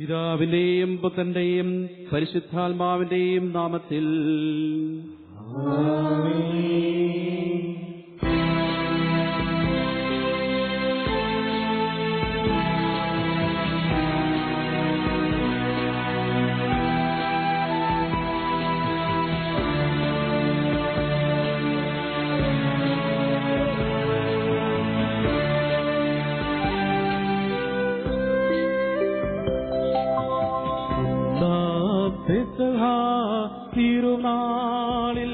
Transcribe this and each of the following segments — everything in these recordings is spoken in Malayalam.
പിതാവിന്റെയും പുത്രന്റെയും പരിശുദ്ധാത്മാവിന്റെയും നാമത്തിൽ തിരുനാളിൽ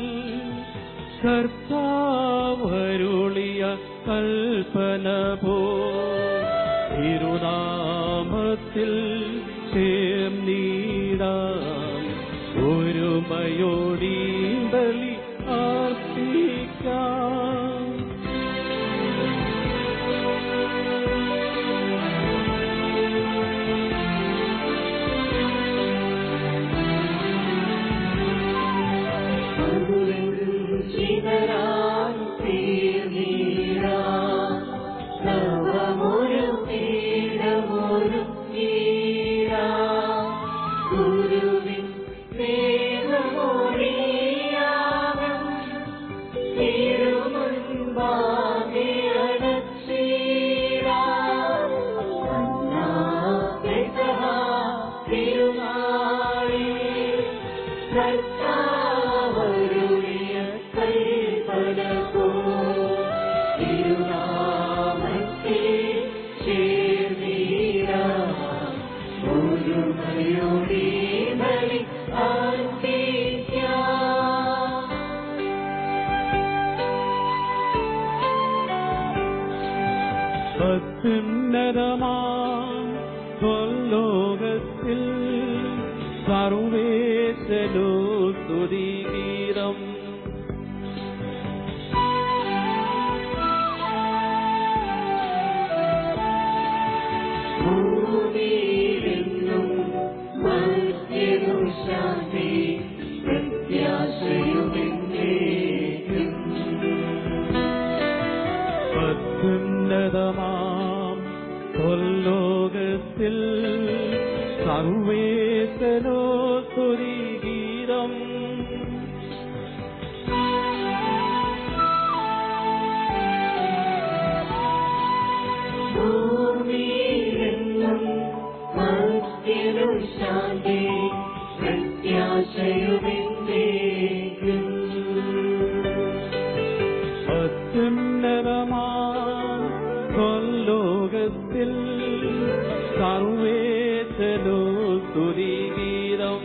കർത്താവരുളിയ കൽപ്പന പോ തിരുനാമത്തിൽ ചേർന്നിടാം ഒരുമയോടി ബലി അർപ്പിക്കാം. അത്യുന്നതമാം ലോകത്തിൽ സർവേശ്വരോ സ്തുതിഗീതം. ഭൂമിയിലെന്നും മനുഷ്യനു ശാന്തി പ്രത്യാശയുമെന്നേക്കും. അത്യുന്നതമാം ലോകത്തിൽ സർവേശ്വരോ സ്തുതിഗീതം. ഭൂമിയിലെന്നും മനുഷ്യനു ശാന്തി പ്രത്യാശയുമെന്നേക്കും. അത്യുന്നതമാം ലോകത്തിൽ സർവേശ്വരോ സ്തുതിഗീതം.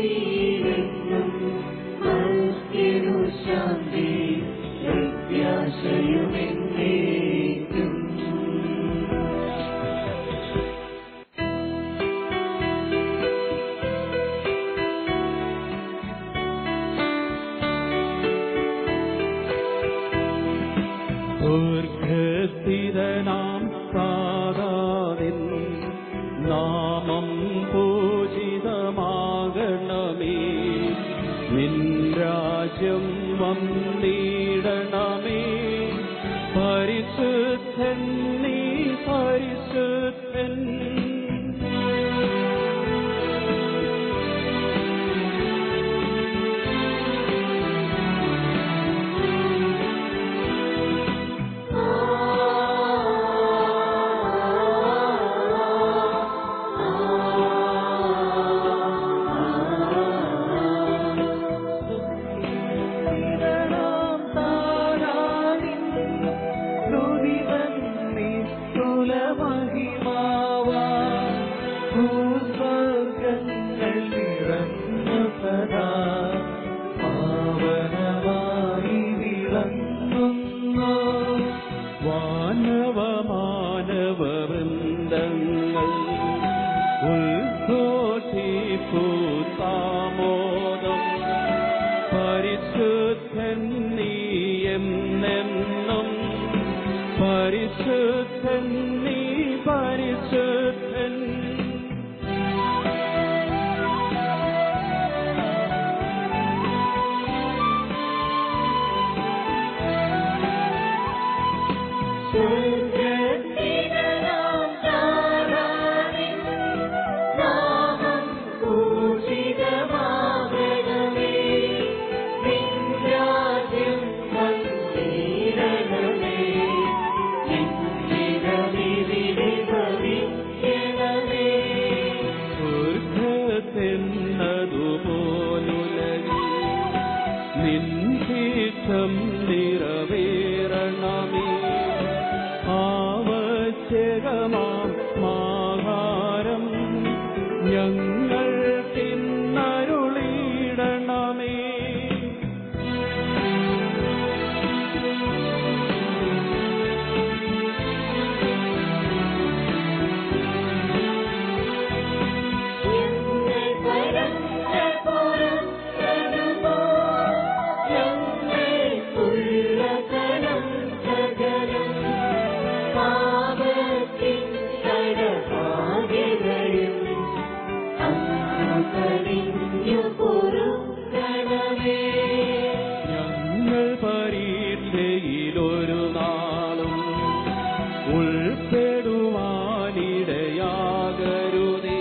ഭൂമിയിലെന്നും മനുഷ്യനു ശാന്തി പ്രത്യാശയുമെന്നേക്കും. സ്വർഗസ്ഥിതനാം സാദാനിൻ നാമം പൂജിതമാകണമേ. നിൻ രാജ്യം വന്നിടണമേ. പരിശുദ്ധൻ നീ പരിശുദ്ധൻ. ഞങ്ങൾക്കിന്നരുളിയിടണമേ. ഞങ്ങൾ പരീക്ഷയിലൊരു നാളും ഉൾപ്പെടുവാനിടയാകരുതേ.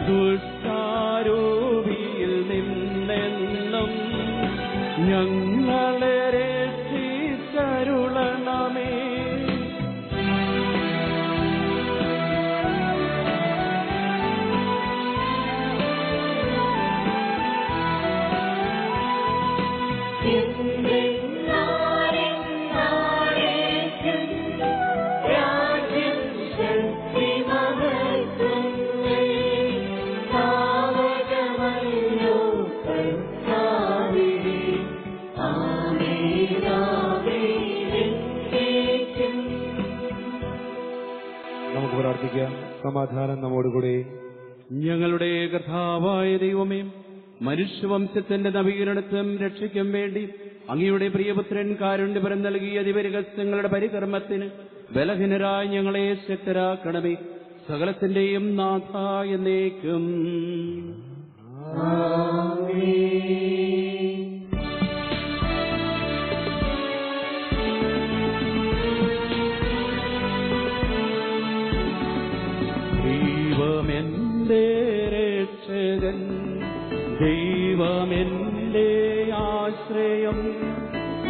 ദുഷ്ടാരൂപിയിൽ നിന്നെന്നും ഞങ്ങളെ രക്ഷിച്ചരുളണമേ. നമുക്ക് പ്രാർത്ഥിക്കാം. സമാധാനം നമ്മോടുകൂടെ. ഞങ്ങളുടെ കർത്താവായ ദൈവമേ, മനുഷ്യവംശത്തിന്റെ നവീകരണത്തിനും രക്ഷയ്ക്കും വേണ്ടി അങ്ങയുടെ പ്രിയപുത്രൻ കാരുണ്യപരം നൽകിയ ദിവരഹസ്യങ്ങളുടെ പരികർമ്മത്തിന് ബലഹീനരായി ഞങ്ങളെ ശക്തരാക്കണമേ. സകലത്തിന്റെയും നാഥ എന്നേക്കും. ദൈവമെന്റെ രക്ഷകൻ, ദൈവമെന്റെ ആശ്രയം,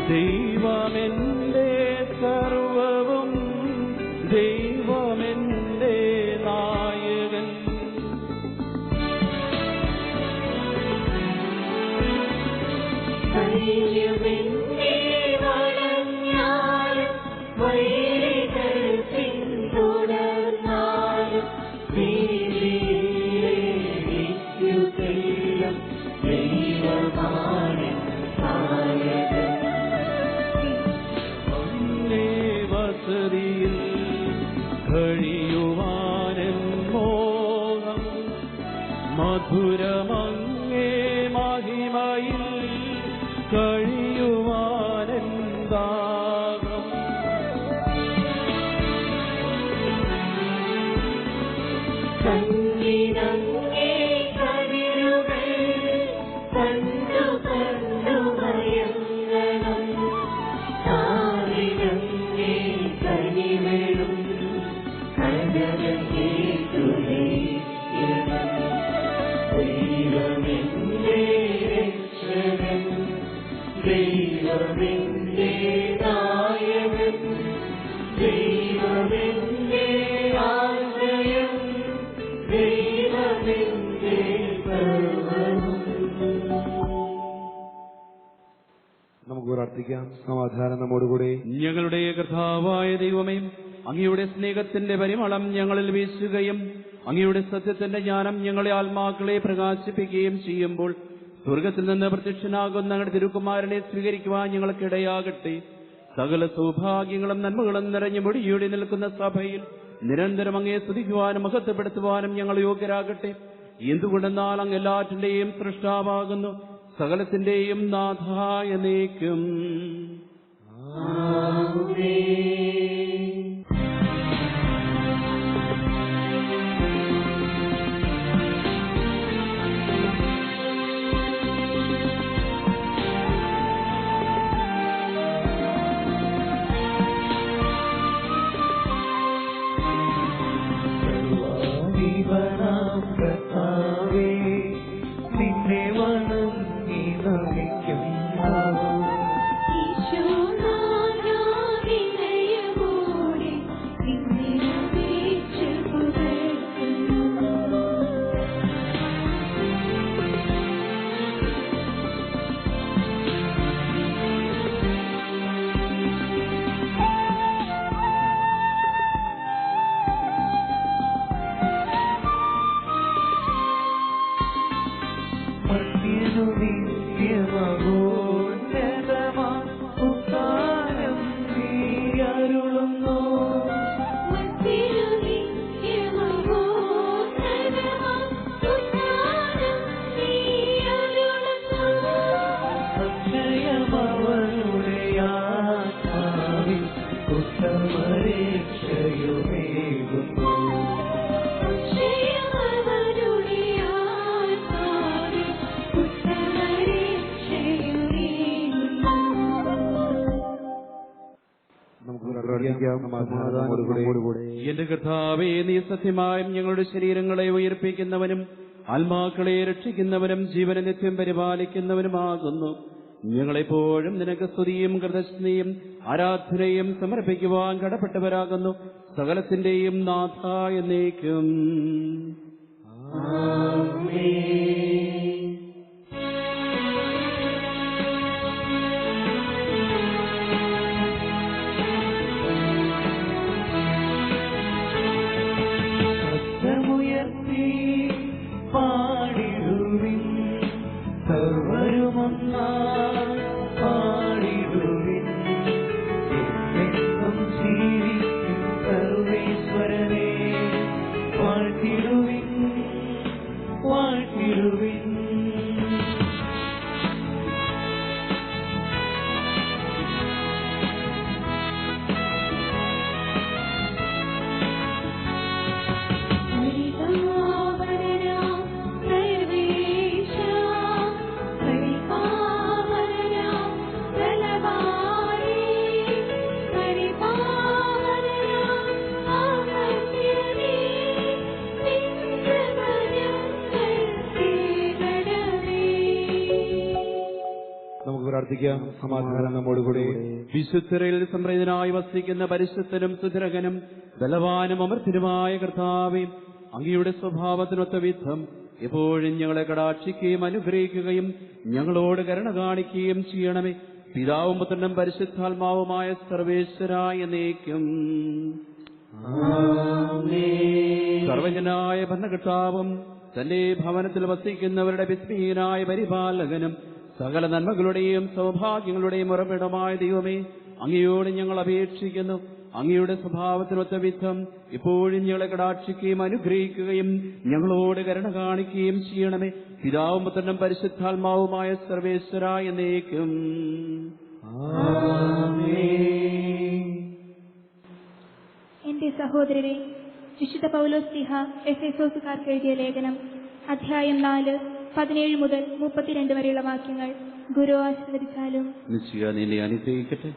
ദൈവമെന്റെ സർവവും, ദൈവമെന്റെ നായകൻ. വസതിയിൽ കഴിയുവാനും മോഹം, മധുരമങ്ങേ മഹിമയിൽ കഴിയുവാനും ദാഹം. നമുക്ക് പ്രാർത്ഥിക്കാം. സമാധാനം നമ്മോടുകൂടെ. ഞങ്ങളുടെ കർത്താവായ ദൈവമേ, അങ്ങയുടെ സ്നേഹത്തിന്റെ പരിമളം ഞങ്ങളിൽ വീശുകയും അങ്ങയുടെ സത്യത്തിന്റെ ജ്ഞാനം ഞങ്ങളെ ആത്മാക്കളെ പ്രകാശിപ്പിക്കുകയും ചെയ്യുമ്പോൾ സ്വർഗത്തിൽ നിന്ന് പ്രത്യക്ഷനാകുന്ന ഞങ്ങളുടെ തിരുക്കുമാരനെ സ്വീകരിക്കുവാൻ ഞങ്ങൾക്കിടയാകട്ടെ. സകല സൗഭാഗ്യങ്ങളും നന്മകളും നിറഞ്ഞു മുടിയൂടി നിൽക്കുന്ന സഭയിൽ നിരന്തരം അങ്ങയെ സ്തുതിക്കുവാനും മഹത്വപ്പെടുത്തുവാനും ഞങ്ങൾ യോഗ്യരാകട്ടെ. എന്തുകൊണ്ടെന്നാൽ അങ്ങ് എല്ലാറ്റിന്റെയും സൃഷ്ടാവാകുന്നു, സകലത്തിന്റെയും നാഥ എന്നേക്കും. ഈശോ നാഥ വിനയം പ്രാർത്ഥിക്കാം. സമാധാനം നമ്മോടുകൂടെ. എന്റെ കർത്താവേ, നീ സത്യമായും ഞങ്ങളുടെ ശരീരങ്ങളെ ഉയർപ്പിക്കുന്നവനും ആത്മാക്കളെ രക്ഷിക്കുന്നവനും ജീവനെ നിത്യം പരിപാലിക്കുന്നവനുമാകുന്നു. ഞങ്ങളെപ്പോഴും നിനക്ക് സ്തുതിയും കൃതജ്ഞതയും ആരാധനയും സമർപ്പിക്കുവാൻ കടപ്പെട്ടവരാകുന്നു. സകലത്തിന്റെയും നാഥ എന്നേക്കും. ശബ്ദമുയർത്തി പാടിടുവിൻ, സർവരുമൊന്നായി പാടിടുവിൻ. എന്നെന്നും ജീവിക്കും സർവേശ്വരനെ വാഴ്ത്തിടുവിൻ, വാഴ്ത്തിടുവിൻ. പ്രാർത്ഥിക്കാം. സമാധാനം നമ്മോടുകൂടെ. വിശുദ്ധരിൽ സംപ്രീതനായി വസിക്കുന്ന പരിശുദ്ധനും സുധരകനും ബലവാനും അമർത്തിനുമായ കർത്താവേ, അങ്ങയുടെ സ്വഭാവത്തിനൊത്ത വിധം എപ്പോഴും ഞങ്ങളെ കടാക്ഷിക്കുകയും അനുഗ്രഹിക്കുകയും ഞങ്ങളോട് കരുണ കാണിക്കുകയും ചെയ്യണമേ. പിതാവും പുത്രനും പരിശുദ്ധാത്മാവുമായ സർവേശ്വരായ എന്നേക്കും. സർവജനായ ഭരണകർത്താവും തന്റെ ഭവനത്തിൽ വസിക്കുന്നവരുടെ വിസ്മീയനായ പരിപാലകനും സകല നന്മകളുടെയും സൗഭാഗ്യങ്ങളുടെയും ഉറവിടമായ ദൈവമേ, അങ്ങയോട് ഞങ്ങൾ അപേക്ഷിക്കുന്നു. അങ്ങയുടെ സ്വഭാവത്തിനൊത്ത വിധം എപ്പോഴും ഞങ്ങളെ കടാക്ഷിക്കുകയും അനുഗ്രഹിക്കുകയും ഞങ്ങളോട് കരുണ കാണിക്കുകയും ചെയ്യണമേ. പിതാവും പുത്രനും പരിശുദ്ധാത്മാവുമായ സർവേശ്വരായ എന്നേക്കും. എന്റെ സഹോദരരെ, വിശുദ്ധ പൗലോസ്ലീഹ എഫെസോസുകാർക്ക് എഴുതിയ ലേഖനം അധ്യായം 4 17 മുതൽ 32 വരെയുള്ള വാക്യങ്ങൾ ഗുരു ആശീർവദിച്ചാലും. നിന്നെ അനുഗ്രഹിക്കട്ടെ.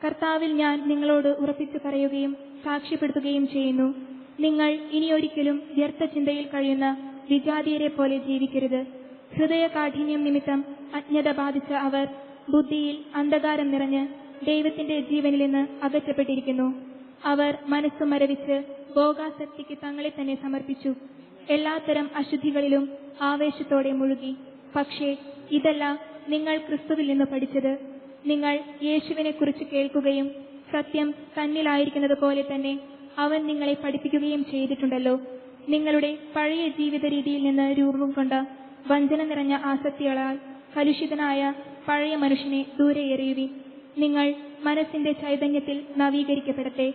കർത്താവിൽ ഞാൻ നിങ്ങളോട് ഉറപ്പിച്ചു പറയുകയും സാക്ഷ്യപ്പെടുത്തുകയും ചെയ്യുന്നു, നിങ്ങൾ ഇനിയൊരിക്കലും വ്യർത്ഥ ചിന്തയിൽ കഴിയുന്ന വിജാതീയരെ പോലെ ജീവിക്കരുത്. ഹൃദയ കാഠിന്യം നിമിത്തം അജ്ഞത ബാധിച്ച അവർ ബുദ്ധിയിൽ അന്ധകാരം നിറഞ്ഞ് ദൈവത്തിന്റെ ജീവനിൽ നിന്ന് അകറ്റപ്പെട്ടിരിക്കുന്നു. അവർ മനസ്സു മരവിച്ച് ഭോഗാസക്തിക്ക് തങ്ങളെ തന്നെ സമർപ്പിച്ചു. എല്ലാത്തരം അശുദ്ധികളിലും ആവേശത്തോടെ മുഴുകി. പക്ഷേ ഇതല്ല നിങ്ങൾ ക്രിസ്തുവിൽ നിന്ന് പഠിച്ചത്. നിങ്ങൾ യേശുവിനെ കുറിച്ച് കേൾക്കുകയും സത്യം തന്നിലായിരിക്കുന്നത് പോലെ തന്നെ അവൻ നിങ്ങളെ പഠിപ്പിക്കുകയും ചെയ്തിട്ടുണ്ടല്ലോ. നിങ്ങളുടെ പഴയ ജീവിത രീതിയിൽ നിന്ന് രൂപം കൊണ്ട വഞ്ചന നിറഞ്ഞ ആസക്തികളാൽ കലുഷിതനായ പഴയ മനുഷ്യനെ ദൂരെ എറിയുവിൻ. നിങ്ങൾ മനസ്സിന്റെ ചൈതന്യത്തിൽ നവീകരിക്കപ്പെടട്ടെ.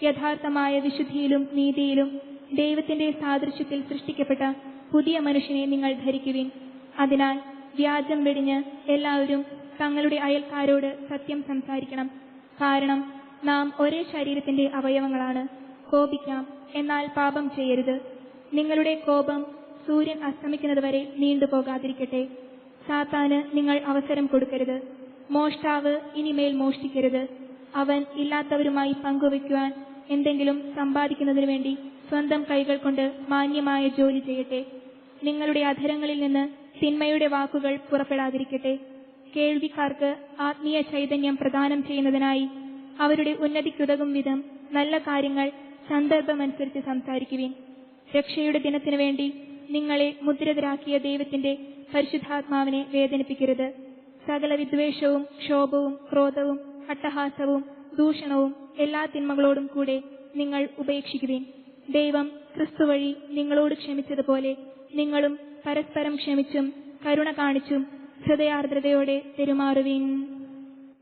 യഥാർത്ഥമായ വിശുദ്ധിയിലും നീതിയിലും ദൈവത്തിന്റെ സാദൃശ്യത്തിൽ സൃഷ്ടിക്കപ്പെട്ട പുതിയ മനുഷ്യനെ നിങ്ങൾ ധരിക്കുവിൻ. അതിനാൽ വ്യാജം വെടിഞ്ഞ് എല്ലാവരും തങ്ങളുടെ അയൽക്കാരോട് സത്യം സംസാരിക്കണം. കാരണം നാം ഒരേ ശരീരത്തിന്റെ അവയവങ്ങളാണ്. കോപിക്കാം, എന്നാൽ പാപം ചെയ്യരുത്. നിങ്ങളുടെ കോപം സൂര്യൻ അസ്തമിക്കുന്നതുവരെ നീണ്ടുപോകാതിരിക്കട്ടെ. സാത്താന് നിങ്ങൾ അവസരം കൊടുക്കരുത്. മോഷ്ടാവ് ഇനിമേൽ മോഷ്ടിക്കരുത്. അവൻ ഇല്ലാത്തവരുമായി പങ്കുവയ്ക്കുവാൻ എന്തെങ്കിലും സമ്പാദിക്കുന്നതിനു വേണ്ടി സ്വന്തം കൈകൾ കൊണ്ട് മാന്യമായ ജോലി ചെയ്യട്ടെ. നിങ്ങളുടെ അധരങ്ങളിൽ നിന്ന് തിന്മയുടെ വാക്കുകൾ പുറപ്പെടാതിരിക്കട്ടെ. കേൾവിക്കാർക്ക് ആത്മീയ ചൈതന്യം പ്രദാനം ചെയ്യുന്നതിനായി അവരുടെ ഉന്നതിക്കുതകും വിധം നല്ല കാര്യങ്ങൾ സന്ദർഭമനുസരിച്ച് സംസാരിക്കുവിൻ. രക്ഷയുടെ ദിനത്തിനു വേണ്ടി നിങ്ങളെ മുദ്രിതരാക്കിയ ദൈവത്തിന്റെ പരിശുദ്ധാത്മാവിനെ വേദനിപ്പിക്കരുത്. സകല വിദ്വേഷവും ക്ഷോഭവും ക്രോധവും അട്ടഹാസവും ദൂഷണവും എല്ലാ തിന്മകളോടും കൂടെ നിങ്ങൾ ഉപേക്ഷിക്കുവിൻ. ദൈവം ക്രിസ്തു വഴി നിങ്ങളോട് ക്ഷമിച്ചതുപോലെ നിങ്ങളും പരസ്പരം ക്ഷമിച്ചും കരുണ കാണിച്ചും ഹൃദയാർദ്രതയോടെ പെരുമാറുവിൻ.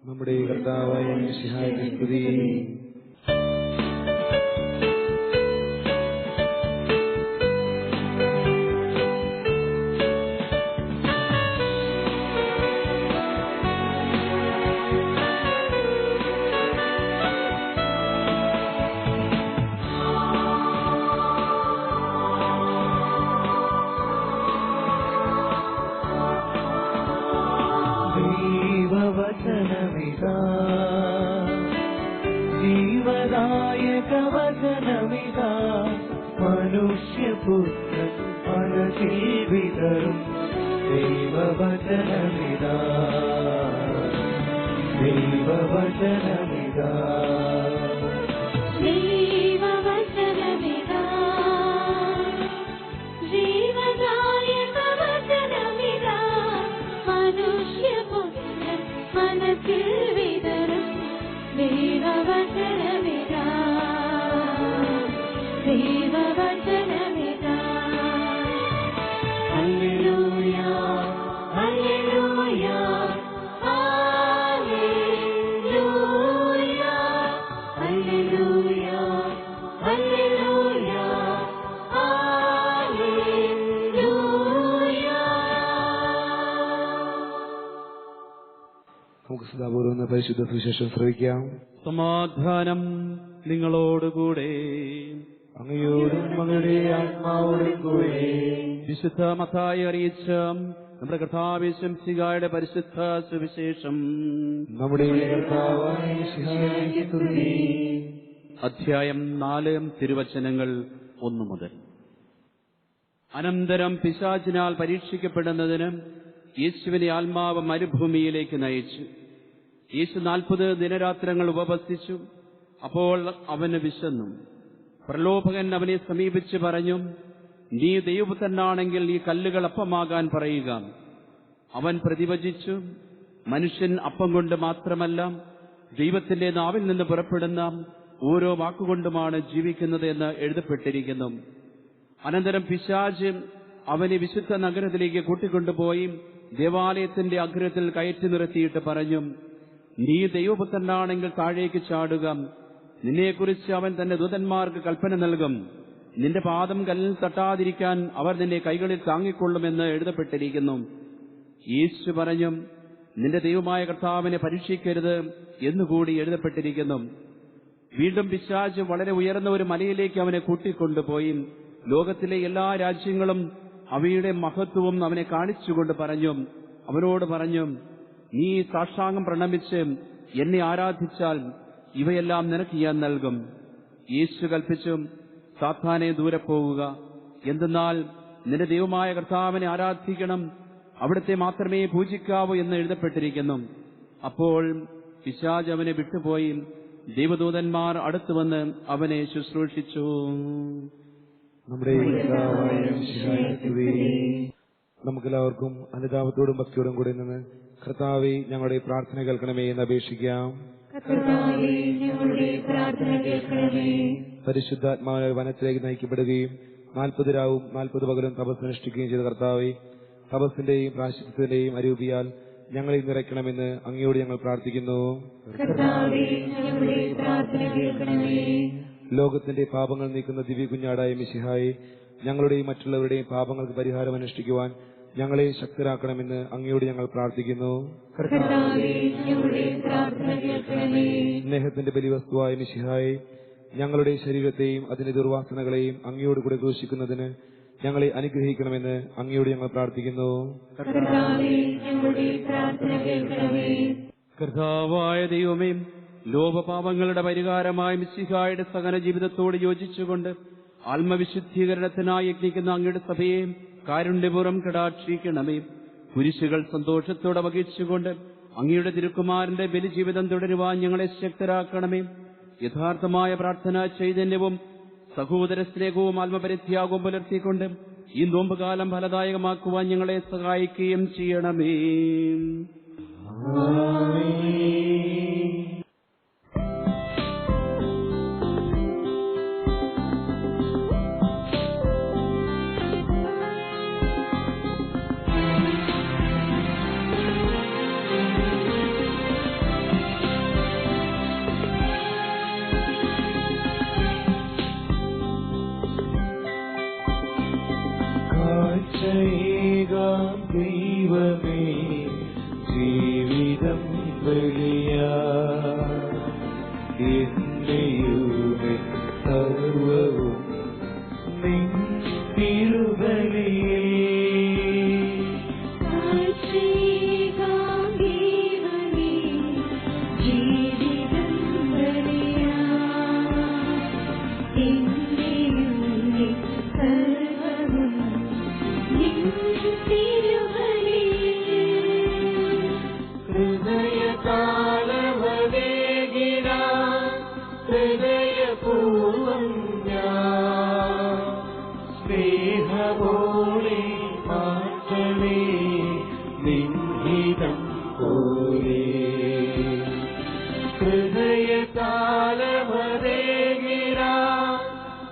നമ്മുടെ കർത്താവായ മിശിഹായ്ക്ക് സ്തുതി. ദൈവവചനമിതാ മനുഷ്യപുത്രൻ മനസ്സിൽ വിതറും ദൈവവചനമിതാ ദൈവവചനമിതാ ദൈവവചനമിതാ ജീവദായക വചനമിതാ മനുഷ്യപുത്രൻ മനസ്സിൽ വിതറും ദൈവവചനമിതാ ദൈവവചനമിതാ hallelujah hallelujah hallelujah hallelujah hallelujah നമുക്ക് സദാപൂർവ്വം പരിശുദ്ധ സുവിശേഷം ശ്രവിക്കാം. സമാധാനം നിങ്ങളോടുകൂടെ. അങ്ങയോടും അങ്ങയുടെ ആത്മാവോടും കൂടെ. വിശുദ്ധ മത്തായി അറിയിച്ച നമ്മുടെ കർത്താവ് ശംസികായുടെ പരിശുദ്ധ സുവിശേഷം. നമ്മുടെ കർത്താവായ മിശിഹായ്ക്ക് സ്തുതി. അധ്യായം 4 തിരുവചനങ്ങൾ 1 മുതൽ. അനന്തരം പിശാചിനാൽ പരീക്ഷിക്കപ്പെടുന്നതിന് യേശുവിനെ ആത്മാവ് മരുഭൂമിയിലേക്ക് നയിച്ചു. യേശു 40 ദിനരാത്രങ്ങൾ ഉപവസിച്ചു. അപ്പോൾ അവന് വിശന്നു. പ്രലോഭകൻ അവനെ സമീപിച്ച് പറഞ്ഞു, നീ ദൈവപുത്രനാണെങ്കിൽ ഈ കല്ലുകൾ അപ്പമാകാൻ പറയുക. അവൻ പ്രതിവചിച്ചു, മനുഷ്യൻ അപ്പം കൊണ്ട് മാത്രമല്ല ദൈവത്തിന്റെ നാവിൽ നിന്ന് പുറപ്പെടുന്ന ഓരോ വാക്കുകൊണ്ടുമാണ് ജീവിക്കുന്നത് എന്ന് എഴുതപ്പെട്ടിരിക്കുന്നു. അനന്തരം പിശാച് അവനെ വിശുദ്ധ നഗരത്തിലേക്ക് കൂട്ടിക്കൊണ്ടുപോയി ദേവാലയത്തിന്റെ അഗ്രത്തിൽ കയറ്റി നിർത്തിയിട്ട് പറഞ്ഞു, നീ ദൈവപുത്രനാണെങ്കിൽ താഴേക്ക് ചാടുക. നിന്നെക്കുറിച്ച് അവൻ തന്റെ ദൂതന്മാർക്ക് കൽപ്പന നൽകും. നിന്റെ പാദം കല്ലിൽ തട്ടാതിരിക്കാൻ അവർ നിന്നെ കൈകളിൽ താങ്ങിക്കൊള്ളുമെന്ന് എഴുതപ്പെട്ടിരിക്കുന്നു. യേശു പറഞ്ഞു, നിന്റെ ദൈവമായ കർത്താവിനെ പരീക്ഷിക്കരുത് എന്നുകൂടി എഴുതപ്പെട്ടിരിക്കുന്നു. വീണ്ടും പിശാച് വളരെ ഉയർന്ന ഒരു മലയിലേക്ക് അവനെ കൂട്ടിക്കൊണ്ടുപോയി ലോകത്തിലെ എല്ലാ രാജ്യങ്ങളും അവയുടെ മഹത്വവും അവനെ കാണിച്ചുകൊണ്ട് അവനോട് പറഞ്ഞു, നീ സാഷ്ടാംഗം പ്രണമിച്ച് എന്നെ ആരാധിച്ചാൽ ഇവയെല്ലാം നിനക്ക് ഞാൻ നൽകും. യേശു കൽപ്പിച്ചു, സാത്താനെ ദൂരെ പോകുക. എന്തെന്നാൽ നിന്റെ ദൈവമായ കർത്താവിനെ ആരാധിക്കണം, അവിടുത്തെ മാത്രമേ പൂജിക്കാവൂ എന്ന് എഴുതപ്പെട്ടിരിക്കുന്നു. അപ്പോൾ പിശാച് അവനെ വിട്ടുപോയി. ദൈവദൂതന്മാർ അടുത്തുവന്ന് അവനെ ശുശ്രൂഷിച്ചു. നമ്മുടെ കർത്താവായ മിശിഹായ്ക്ക് സ്തുതി. നമുക്കെല്ലാവർക്കും അനുതാപത്തോടും ഭക്തിയോടും കൂടി നിന്ന് കർത്താവേ ഞങ്ങളുടെ പ്രാർത്ഥന കേൾക്കണമേ എന്ന് അപേക്ഷിക്കാം. പരിശുദ്ധാത്മാവിനാൽ വനത്തിലേക്ക് നയിക്കപ്പെടുകയും 40 രാവും 40 പകലും തപസ് അനുഷ്ഠിക്കുകയും ചെയ്ത കർത്താവേ, തപസ്സിന്റെയും പ്രായശ്ചിത്തത്തിന്റെയും അരൂപിയാൽ ഞങ്ങളെ നിറയ്ക്കണമെന്ന് അങ്ങയോട് ഞങ്ങൾ പ്രാർത്ഥിക്കുന്നു. ലോകത്തിന്റെ പാപങ്ങൾ നീക്കുന്ന ദിവ്യ കുഞ്ഞാടായ മിശിഹായെ, ഞങ്ങളുടെയും മറ്റുള്ളവരുടെയും പാപങ്ങൾക്ക് പരിഹാരം അനുഷ്ഠിക്കുവാൻ ഞങ്ങളെ ശക്തരാക്കണമെന്ന് അങ്ങയോട് ഞങ്ങൾ പ്രാർത്ഥിക്കുന്നു. സ്നേഹത്തിന്റെ ബലിവസ്തുവായ മിശിഹായെ, ഞങ്ങളുടെ ശരീരത്തെയും അതിന്റെ ദുർവാസനകളെയും അങ്ങയോട് കൂടെ ക്രൂശിക്കുന്നതിന് ഞങ്ങളെ അനുഗ്രഹിക്കണമെന്ന് അങ്ങയോട് ഞങ്ങൾ പ്രാർത്ഥിക്കുന്നു. കർത്താവായ ദൈവമേ, ലോകപാപങ്ങളുടെ പരിഹാരമായ മിശിഹായുടെ സകല ജീവിതത്തോട് യോജിച്ചുകൊണ്ട് ആത്മവിശുദ്ധീകരണത്തിനായി യജ്ഞിക്കുന്ന അങ്ങയുടെ സഭയെ കാരുണ്യപൂർവ്വം കടാക്ഷിക്കണമേ. കുരിശുകൾ സന്തോഷത്തോടെ വഹിച്ചുകൊണ്ട് അങ്ങയുടെ തിരുക്കുമാരന്റെ ബലിജീവിതം തുടരുവാൻ ഞങ്ങളെ ശക്തരാക്കണമേ. യഥാർത്ഥമായ പ്രാർത്ഥനാ ചൈതന്യവും സഹോദര സ്നേഹവും ആത്മപരിത്യാഗവും പുലർത്തിക്കൊണ്ട് ഈ നോമ്പുകാലം ഫലദായകമാക്കുവാൻ ഞങ്ങളെ സഹായിക്കുകയും ചെയ്യണമേ. ദൈവമേ ജീവിതം ബലിയാ എന്നെയുമേ സർവവും നിൻ തിരുബലിയേ സർവവും സ്നേഹമോടെ മാറ്റണേ നിൻഹിതം പോലെ ഹൃദയതാലമതേകിരാ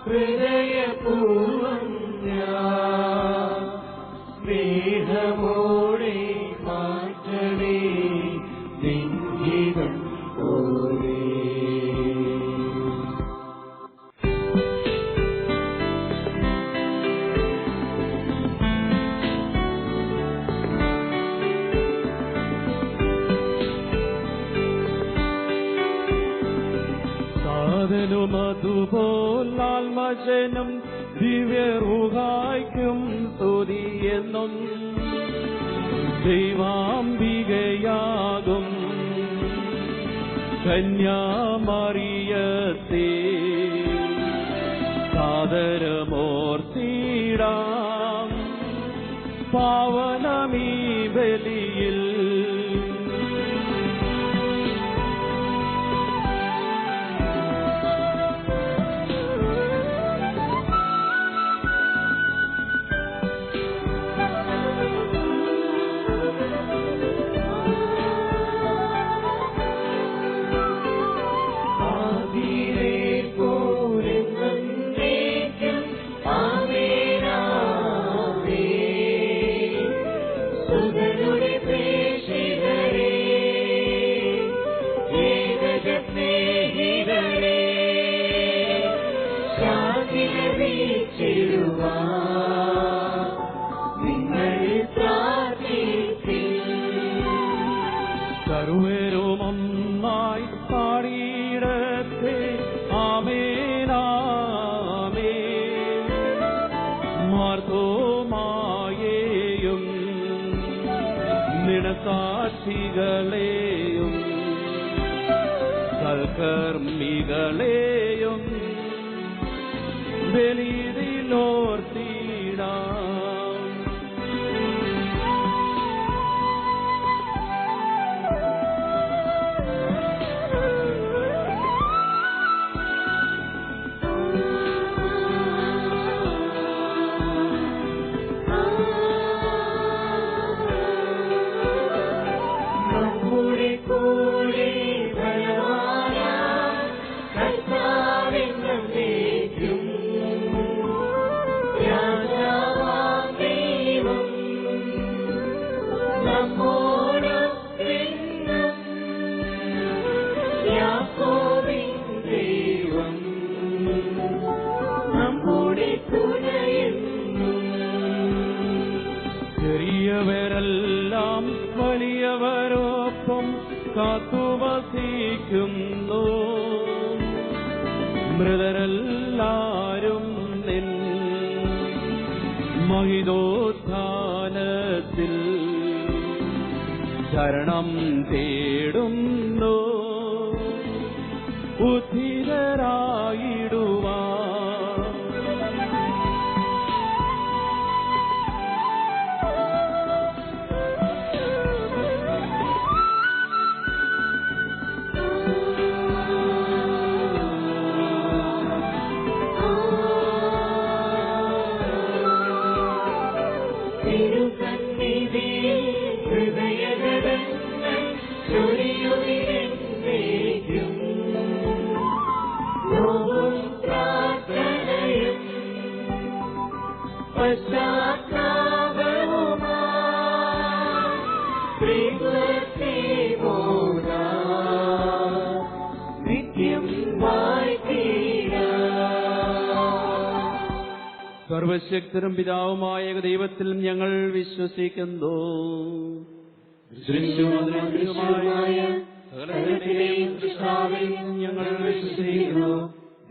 ഹൃദയപൂർവം ഞാൻ സ്നേഹമോടെ മാറ്റണേ നിൻഹിതം പോലെ. സാധനും അതുപോലാൽമജനും ദിവ്യറുഹായ്ക്കും സ്തുതിയെന്നും ദൈവാംബികയാകും കന്യാമറിയത്തെ സാദരമോർത്തിടാം പാവനമീ ബലിയിൽ. സർവരുമൊന്നായി പാടിയിടത്തെ ആമേനാമേ. മാർത്തോമായേയും നിണസാക്ഷികളെയും സൽക്കർമ്മികളെയും ബലിയിലോർത്തിടാം. ചെറിയവരെല്ലാം വലിയവരൊപ്പം കാത്തുവസിക്കുന്നു. മൃതരെല്ലാരും നിൻ മഹിതോത്ഥാനത്തിൽ ശരണം തേടുന്നു. ഉദ്ധിതരായിടുവാൻ സർവശക്തനും പിതാവുമായ ദൈവത്തിൽ ഞങ്ങൾ വിശ്വസിക്കുന്നു. ഞങ്ങൾ വിശ്വസിക്കുന്നു.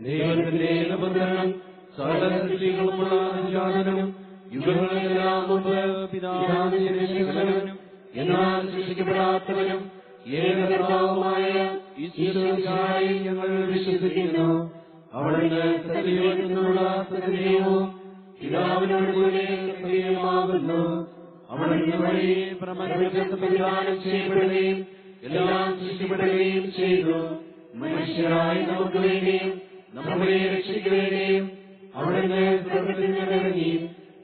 ദൈവത്തിന്റെ ഏകപുത്രനും സകല സൃഷ്ടികളുമുള്ള ജാതനും യുഗങ്ങളെല്ലാം മുമ്പ് പിതാവിനും എന്നാൽ സൃഷ്ടിക്കപ്പെടാത്തവനും ഏകകർത്താവുമായ ഈശ്വരനായി ഞങ്ങൾ വിശ്വസിക്കുന്നു. അവിടുന്ന് സത്യദൈവത്തിനുള്ള സത്യദൈവവും പിതാവിനോട് കൂടെ സത്യമാകുന്നു. അവിടുന്ന് വഴി പ്രപഞ്ചം സംവിധാനം ചെയ്യപ്പെടുകയും എല്ലാം സൃഷ്ടിക്കപ്പെടുകയും ചെയ്തു. മനുഷ്യരായി നമുക്ക് വേണ്ടിയും നമ്മളെ രക്ഷിക്കുകയും അവിടുന്ന് സ്വർഗ്ഗത്തിൽ നിന്നിറങ്ങി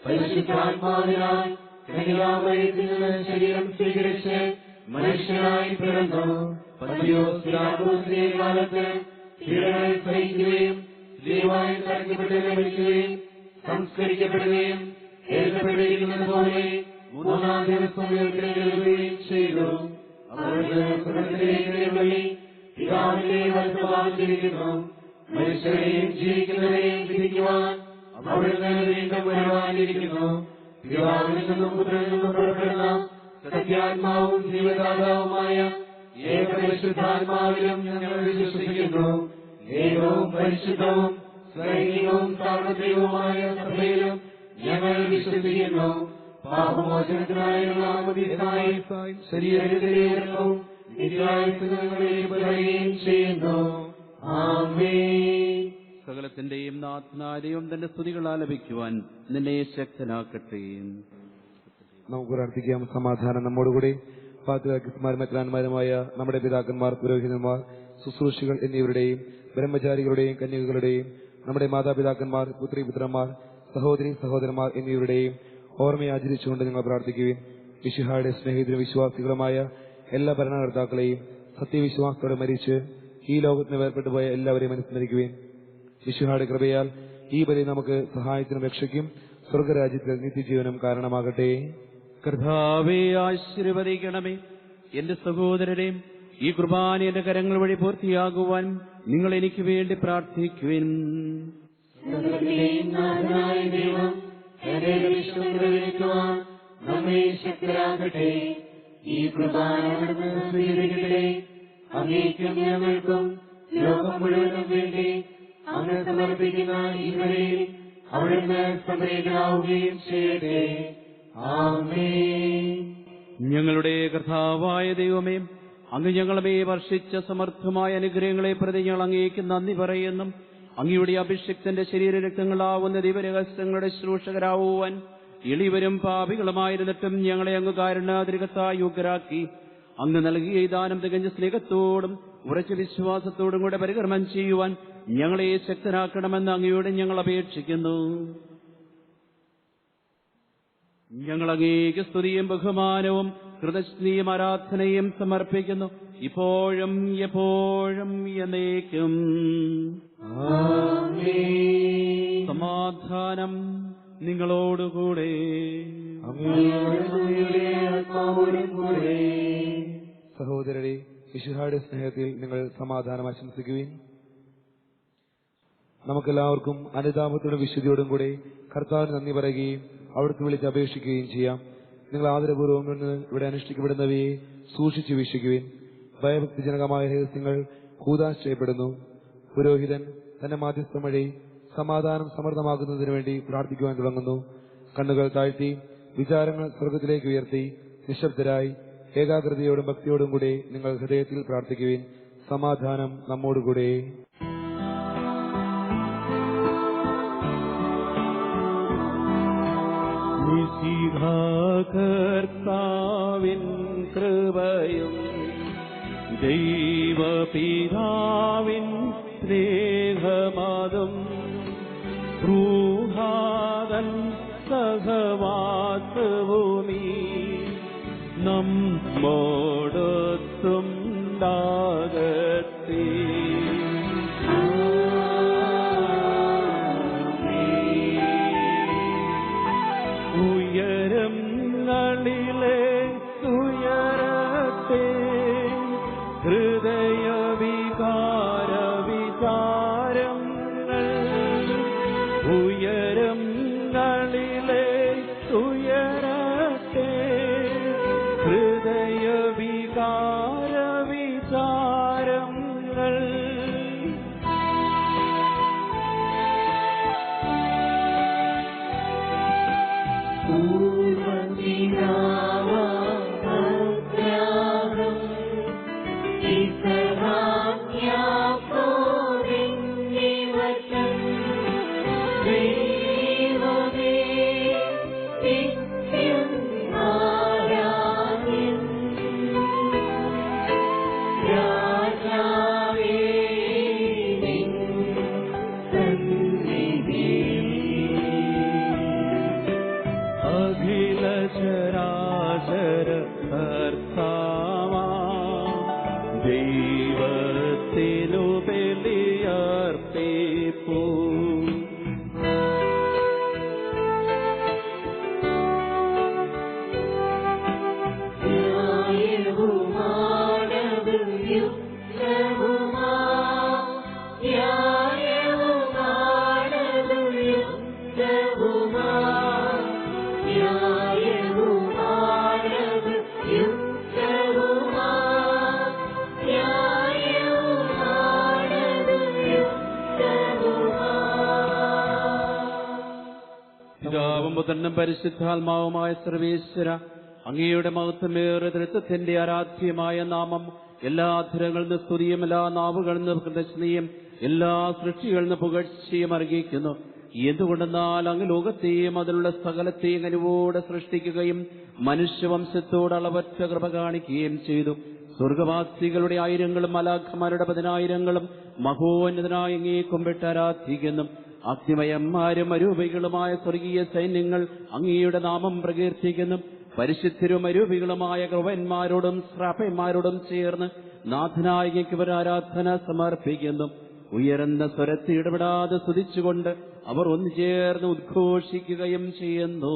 പരിശുദ്ധാത്മാവിനാൽ കന്യകാമറിയത്തിൽ നിന്ന് ശരീരം സ്വീകരിച്ച് മനുഷ്യനായി പിറന്നു. പന്തിയോസ് പിലാത്തോസിന്റെ കാലത്ത് പീഡകൾ സഹിക്കുകയും ദൈവമായി തറക്കപ്പെട്ട് മരിക്കുകയും സംസ്കരിക്കപ്പെടുകയും എഴുതപ്പെട്ടിരിക്കുന്നത് പോലെ മൂന്നാം ദിവസം ഉയർത്തെഴുന്നേൽക്കുകയും ചെയ്തു. അവിടുന്ന് സ്വർഗ്ഗത്തിലേക്ക് എഴുന്നള്ളി പിതാവിന്റെ വലത്തുഭാഗത്തിരിക്കുന്നു. മനുഷ്യരെയും ജീവിക്കുന്നവരെയും വിധിക്കുവാൻ അവിടുന്ന് വീണ്ടും വരുവാനിരിക്കുന്നു. പിതാവിൽ നിന്നും പുത്രനിൽ നിന്നും പുറപ്പെടുന്ന സത്യാത്മാവും ജീവദാതാവുമായ ഏകപരിശുദ്ധാത്മാവിലും ഞങ്ങൾ വിശ്വസിക്കുന്നു. ഏകവും പരിശുദ്ധവും സൈനികവും സാർവത്രികവുമായ സഭയിലും ഞങ്ങൾ വിശ്വസിക്കുന്നു. പാപമോചനത്തിനായുള്ള ആമോദീസായി ശരീരത്തിലേക്കും നിത്യായുസ്സുകളിലേക്ക് പറയുകയും ചെയ്യുന്നു. ആമേൻ. സകലത്തിന്റെയും നാഥനാരെയും തന്റെ സ്തുതികൾ ആലപിക്കുവാൻ നിന്നെ ശക്തനാക്കട്ടെ. നമുക്ക് പ്രാർത്ഥിക്കാം. സമാധാനം നമ്മോടുകൂടി. പാത്രിയാർക്കിസ്മാരും മെത്രാന്മാരുമായ നമ്മുടെ പിതാക്കന്മാർ, പുരോഹിതന്മാർ, ശുശ്രൂഷികൾ എന്നിവരുടെയും ബ്രഹ്മചാരികളുടെയും കന്യകകളുടെയും നമ്മുടെ മാതാപിതാക്കന്മാർ, പുത്രിപുത്രന്മാർ, സഹോദരി സഹോദരന്മാർ എന്നിവരുടെയും ഓർമ്മയെ ആചരിച്ചുകൊണ്ട് നിങ്ങൾ പ്രാർത്ഥിക്കുകയും മിശിഹായുടെ സ്നേഹിതരും വിശ്വാസികളുമായ എല്ലാ ഭരണകർത്താക്കളെയും സത്യവിശ്വാസത്തോടെ മരിച്ച് ഈ ലോകത്തിന് വേർപെട്ടുപോയ എല്ലാവരെയും അനുസ്മരിക്കുകയും മിശിഹായുടെ കൃപയാൽ ഈ ബലി നമുക്ക് സഹായത്തിനും രക്ഷയ്ക്കും സ്വർഗരാജ്യത്തിൽ നിത്യജീവനും കാരണമാകട്ടെ. കർത്താവേ, ആശീർവദിക്കണമേ. എന്റെ സഹോദരരെയും ഈ കുർബാന എന്റെ കരങ്ങൾ വഴി പൂർത്തിയാകുവാൻ നിങ്ങൾ എനിക്ക് വേണ്ടി പ്രാർത്ഥിക്കുവിൻ. നമ്മെ ശക്തരാകട്ടെ. ഈ കുർബാന സ്വീകരിക്കട്ടെ. അങ്ങേക്കും ഞങ്ങൾക്കും ലോകം മുഴുവനും വേണ്ടി അങ്ങ് സമർപ്പിക്കുന്ന ഈ ബലിയിൽ അവിടുന്ന് സംപ്രീതനാവുകയും ചെയ്യട്ടെ. ആമേൻ. ഞങ്ങളുടെ കർത്താവായ ദൈവമേ, അങ്ങ് ഞങ്ങളെ വർഷിച്ച സമർത്ഥമായ അനുഗ്രഹങ്ങളെ പ്രതി ഞങ്ങൾ അങ്ങേക്ക് നന്ദി പറയുന്നു. അങ്ങയുടെ അഭിഷിക്തന്റെ ശരീരരക്തങ്ങളാവുന്ന ദിവരഹസ്യങ്ങളുടെ ശുശ്രൂഷകരാവുവാൻ എളിവരും പാപികളുമായിരുന്നിട്ടും ഞങ്ങളെ അങ്ങ് കാരുണ്യാതിരികത്തായി യോഗ്യരാക്കി. അങ്ങ് നൽകിയ ഈ ദാനം തികഞ്ഞ സ്നേഹത്തോടും ഉറച്ച വിശ്വാസത്തോടും കൂടെ പരികർമ്മം ചെയ്യുവാൻ ഞങ്ങളെ ശക്തരാക്കണമെന്ന് അങ്ങയോട് ഞങ്ങൾ അപേക്ഷിക്കുന്നു. ഞങ്ങൾ അങ്ങേക്ക് സ്തുതിയും ബഹുമാനവും കൃതജ്ഞയും ആരാധനയും സമർപ്പിക്കുന്നു, ഇപ്പോഴും എപ്പോഴും എന്നേക്കും. സമാധാനം നിങ്ങളോടുകൂടെ. സഹോദരരെ, മിശിഹായുടെ സ്നേഹത്തിൽ നിങ്ങൾ സമാധാനം ആശംസിക്കുകയും നമുക്കെല്ലാവർക്കും അനുതാപത്തോടും വിശുദ്ധിയോടും കൂടെ കർത്താവിന് നന്ദി പറയുകയും അവിടുത്തെ വിളിച്ച് അപേക്ഷിക്കുകയും ചെയ്യാം. നിങ്ങൾ ആദരപൂർവ്വം ഇവിടെ അനുഷ്ഠിക്കപ്പെടുന്നവയെ സൂക്ഷിച്ചു വീക്ഷിക്കുവിൻ. ഭയഭക്തിജനകമായ രഹസ്യങ്ങൾ കൂദാശ ചെയ്യപ്പെടുന്നു. പുരോഹിതൻ തന്റെ മാധ്യസ്ഥം വഴി സമാധാനം സമൃദ്ധമാകുന്നതിനു വേണ്ടി പ്രാർത്ഥിക്കുവാൻ തുടങ്ങുന്നു. കണ്ണുകൾ താഴ്ത്തി വിചാരങ്ങൾ സ്വർഗത്തിലേക്ക് ഉയർത്തി നിശബ്ദരായി ഏകാഗ്രതയോടും ഭക്തിയോടും കൂടെ നിങ്ങൾ ഹൃദയത്തിൽ പ്രാർത്ഥിക്കുവിൻ. സമാധാനം നമ്മോടുകൂടെ. കർത്താവിൻ കൃപയും ദൈവപിതാവിൻ സ്നേഹമതും റൂഹാദൻ സഹവാസവുമീ നമ്മോടൊത്തുണ്ടാകട്ടെ. ഉയരങ്ങളിലെ ഉയരത്തെ ഹൃദയവികാര വിചാരങ്ങൾ ഉയരങ്ങളിലെ ഉയരത്തെ ഹൃദയവികാര വിചാരങ്ങൾ പൂർവ്വപിതാവാം ചരാചര കർത്താവാ ദൈവത്തിനു ബലിയർപ്പിപ്പൂ. പിതാവും പുത്രനും പരിശുദ്ധാത്മാവുമായ സർവേശ്വര, അങ്ങയുടെ മഹത്വമേറിയ തൃത്വത്തിന്റെ ആരാധ്യമായ നാമം എല്ലാ അധരങ്ങളിൽ നിന്ന് സ്തുതിയും എല്ലാ നാവുകളിൽ നിന്ന് കൃതജ്ഞതയും എല്ലാ സൃഷ്ടികളിൽ നിന്ന് പുകഴ്ചയും അർഹിക്കുന്നു. എന്തുകൊണ്ടെന്നാൽ അങ്ങ് ലോകത്തെയും അതിലുള്ള സകലത്തെയും അനുവോടെ സൃഷ്ടിക്കുകയും മനുഷ്യവംശത്തോട് അളവറ്റ കൃപ കാണിക്കുകയും ചെയ്തു. സ്വർഗവാസികളുടെ ആയിരങ്ങളും മലാഖമാരുടെ 10,000-ങ്ങളും മഹോന്നതനായ അങ്ങയെ കുമ്പിട്ട് ആരാധിക്കുന്നു. അഗ്നിമയന്മാരും അരൂപികളുമായ സ്വർഗീയ സൈന്യങ്ങൾ അങ്ങയുടെ നാമം പ്രകീർത്തിക്കുന്നു. പരിശുദ്ധരും അരൂപികളുമായ കൃപന്മാരോടും ശ്രാപ്പന്മാരോടും ചേർന്ന് നാഥനായകയ്ക്ക് ഇവർ ആരാധന സമർപ്പിക്കുന്നു. ഉയർന്ന സ്വരത്തിൽ ഇടപെടാതെ സ്തുതിച്ചുകൊണ്ട് അവർ ഒന്നു ചേർന്ന് ഉദ്ഘോഷിക്കുകയും ചെയ്യുന്നു.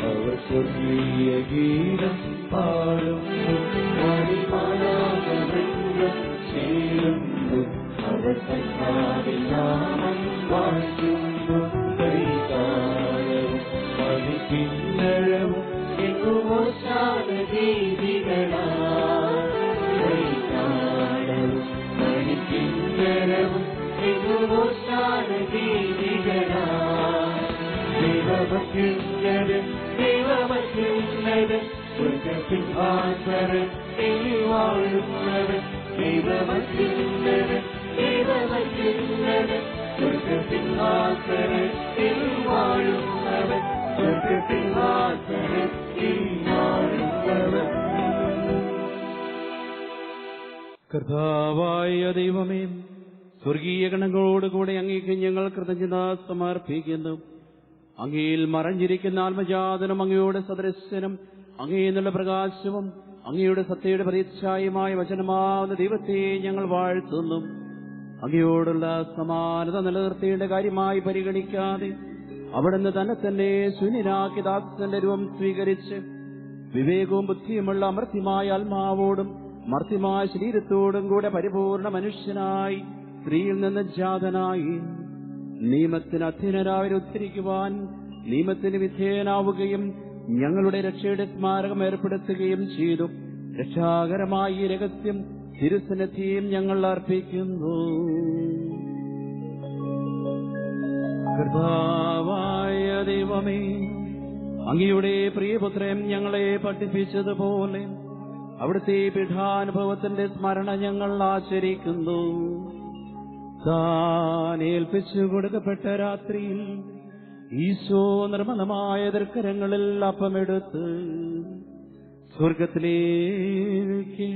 അവർ സ്വർഗീയ ഗീതം പാടുന്നു. ചേരുന്നു അവർ നാമം വാഴ്ത്തുന്നു. കൈകാലവും മണിപ്പിന്നഴവും എങ്ങുമോ ശാലദീപികളാലും മണിപ്പിന്നഴവും എങ്ങുമോ ശാലദീപികളാ. ദൈവമത്യുന്നതൻ സ്വർഗസിംഹാസനൻ വാഴുന്നവൻ. ദൈവമത്യുന്നതൻ സ്വർഗസിംഹാസനൻ വാഴുന്നവൻ. സ്വർഗസിംഹാസനൻ വാഴുന്നവൻ. കർത്താവായ ദൈവമേ, സ്വർഗീയ ഗണങ്ങളോടുകൂടെ അങ്ങേക്ക് ഞങ്ങൾ കൃതജ്ഞത സമർപ്പിക്കുന്നു. അങ്ങയിൽ മറഞ്ഞിരിക്കുന്ന ആത്മജാതനും അങ്ങയുടെ സദൃശനും അങ്ങയിൽ നിന്നുള്ള പ്രകാശവും അങ്ങയുടെ സത്യയുടെ പ്രതിച്ഛായമായ വചനമാവുന്ന ദൈവത്തെ ഞങ്ങൾ വാഴ്ത്തുന്നു. അങ്ങയോടുള്ള സമാനത നിലനിർത്തേണ്ട കാര്യമായി പരിഗണിക്കാതെ അവിടുന്ന് തന്നെ ശൂന്യനാക്കി ദാസന്റെ രൂപം സ്വീകരിച്ച് വിവേകവും ബുദ്ധിയുമുള്ള അമർത്യമായ ആത്മാവോടും മർത്യമായ ശരീരത്തോടും കൂടെ പരിപൂർണ മനുഷ്യനായി സ്ത്രീയിൽ നിന്ന് ജാതനായി നിയമത്തിന് അധീനരായവരെ ഉദ്ധരിക്കുവാൻ നിയമത്തിന് വിധേയനാവുകയും ഞങ്ങളുടെ രക്ഷയുടെ സ്മാരകം ഏർപ്പെടുത്തുകയും ചെയ്തു. രക്ഷാകരമായ ഈ രഹസ്യം തിരുസന്നിധിയും ഞങ്ങൾ അർപ്പിക്കുന്നു. കർത്താവായ ദൈവമേ, അങ്ങയുടെ പ്രിയപുത്രൻ ഞങ്ങളെ പഠിപ്പിച്ചതുപോലെ അവിടുത്തെ പീഠാനുഭവത്തിന്റെ സ്മരണ ഞങ്ങൾ ആചരിക്കുന്നു. താൻ ഏൽപ്പിച്ചു കൊടുക്കപ്പെട്ട രാത്രിയിൽ ഈശോ നിർമ്മലമായ തൃക്കരങ്ങളിൽ അപ്പമെടുത്ത് സ്വർഗത്തിലേക്ക്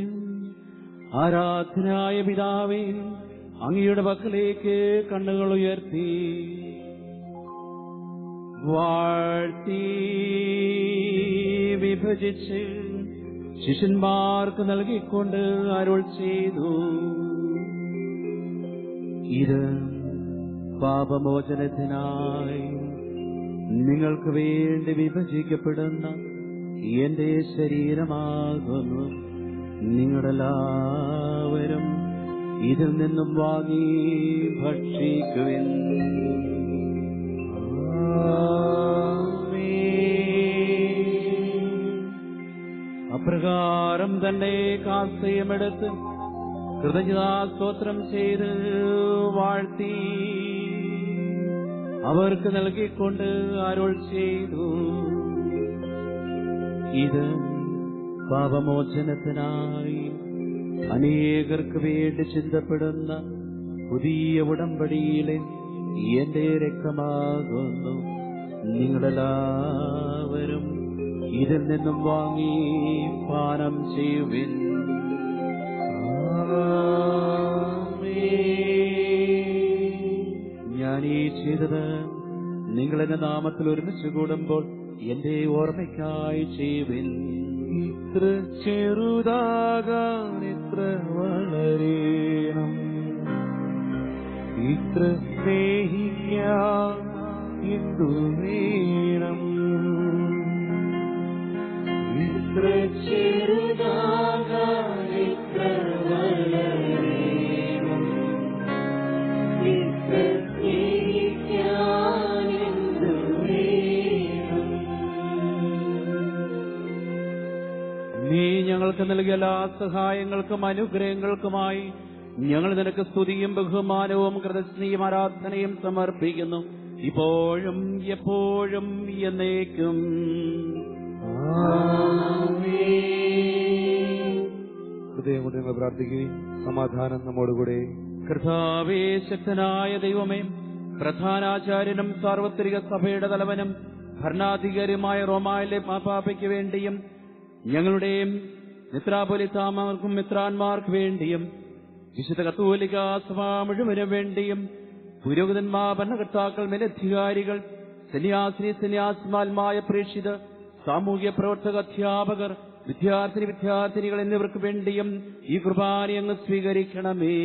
ആരാധനായ പിതാവേ, അങ്ങയുടെ പക്കലേക്ക് കണ്ണുകൾ ഉയർത്തി വാഴ്ത്തി വിഭജിച്ച് ശിഷ്യന്മാർക്ക് നൽകിക്കൊണ്ട് അരുൾ ചെയ്തു, ഇത് പാപമോചനത്തിനായി നിങ്ങൾക്ക് വേണ്ടി വിഭജിക്കപ്പെടുന്ന എന്റെ ശരീരമാകുന്നു. നിങ്ങളെല്ലാവരും ഇതിൽ നിന്നും വാങ്ങി ഭക്ഷിക്കുവിൻ. അപ്രകാരം തന്നെ കാസയുമെടുത്ത് കൃതജ്ഞതാസ്തോത്രം ചെയ്ത് വാഴ്ത്തി അവർക്ക് നൽകിക്കൊണ്ട് അരുൾ ചെയ്തു, ഇത് പാപമോചനത്തിനായി അനേകർക്ക് വേണ്ടി ചിന്തപ്പെടുന്ന പുതിയ ഉടമ്പടിയിലെ എന്റെ രക്തമാകുന്നു. നിങ്ങളെല്ലാവരും ഇതിൽ നിന്നും വാങ്ങി പാനം ചെയ്യുവിൻ. ഞാൻ ഈ ചെയ്തത് നിങ്ങൾ എന്റെ നാമത്തിൽ ഒരുമിച്ച് കൂടുമ്പോൾ എന്റെ ഓർമ്മയ്ക്കായി ചെയ്യുവിൻ. ഇത്ര ചെറുതാകാൻ ഇത്ര വളരണം, ഇത്ര സ്നേഹിക്കാൻ എന്തു വേണം. ഇത്ര ചെറുതാകാൻ ഇത്ര വളരണം, ഇത്ര സ്നേഹിക്കാൻ എന്തു വേണം. നീ ഞങ്ങൾക്ക് നൽകിയ എല്ലാ സഹായങ്ങൾക്കും അനുഗ്രഹങ്ങൾക്കുമായി ഞങ്ങൾ നിനക്ക് സ്തുതിയും ബഹുമാനവും കൃതജ്ഞയും ആരാധനയും സമർപ്പിക്കുന്നു, ഇപ്പോഴും എപ്പോഴും എന്നേക്കും. ഹൃദയം കൊണ്ട് ഞങ്ങൾ പ്രാർത്ഥിക്കുകയും സമാധാനം നമ്മോടുകൂടെ. കർത്താവേ, ശക്തനായ ദൈവമേ, പ്രധാനാചാര്യനും സാർവത്രിക സഭയുടെ തലവനും ഭരണാധികാരിയുമായ റോമായിലെ മാപ്പാപ്പയ്ക്ക് വേണ്ടിയും ഞങ്ങളുടെയും മിത്രാപൊലിത്താമാർക്കും മിത്രാന്മാർക്ക് വേണ്ടിയും വിശുദ്ധ കത്തോലിക്ക സഭ മുഴുവനും വേണ്ടിയും പുരോഹിതന്മാർ, ഭരണകർത്താക്കൾ, മേലധികാരികൾ, സന്യാസിമാന്മാരായ പ്രേക്ഷിതർ, സാമൂഹ്യ പ്രവർത്തക, അധ്യാപകർ, വിദ്യാർത്ഥിനികൾ എന്നിവർക്ക് വേണ്ടിയും ഈ കുർബാന അങ്ങ് സ്വീകരിക്കണമേ.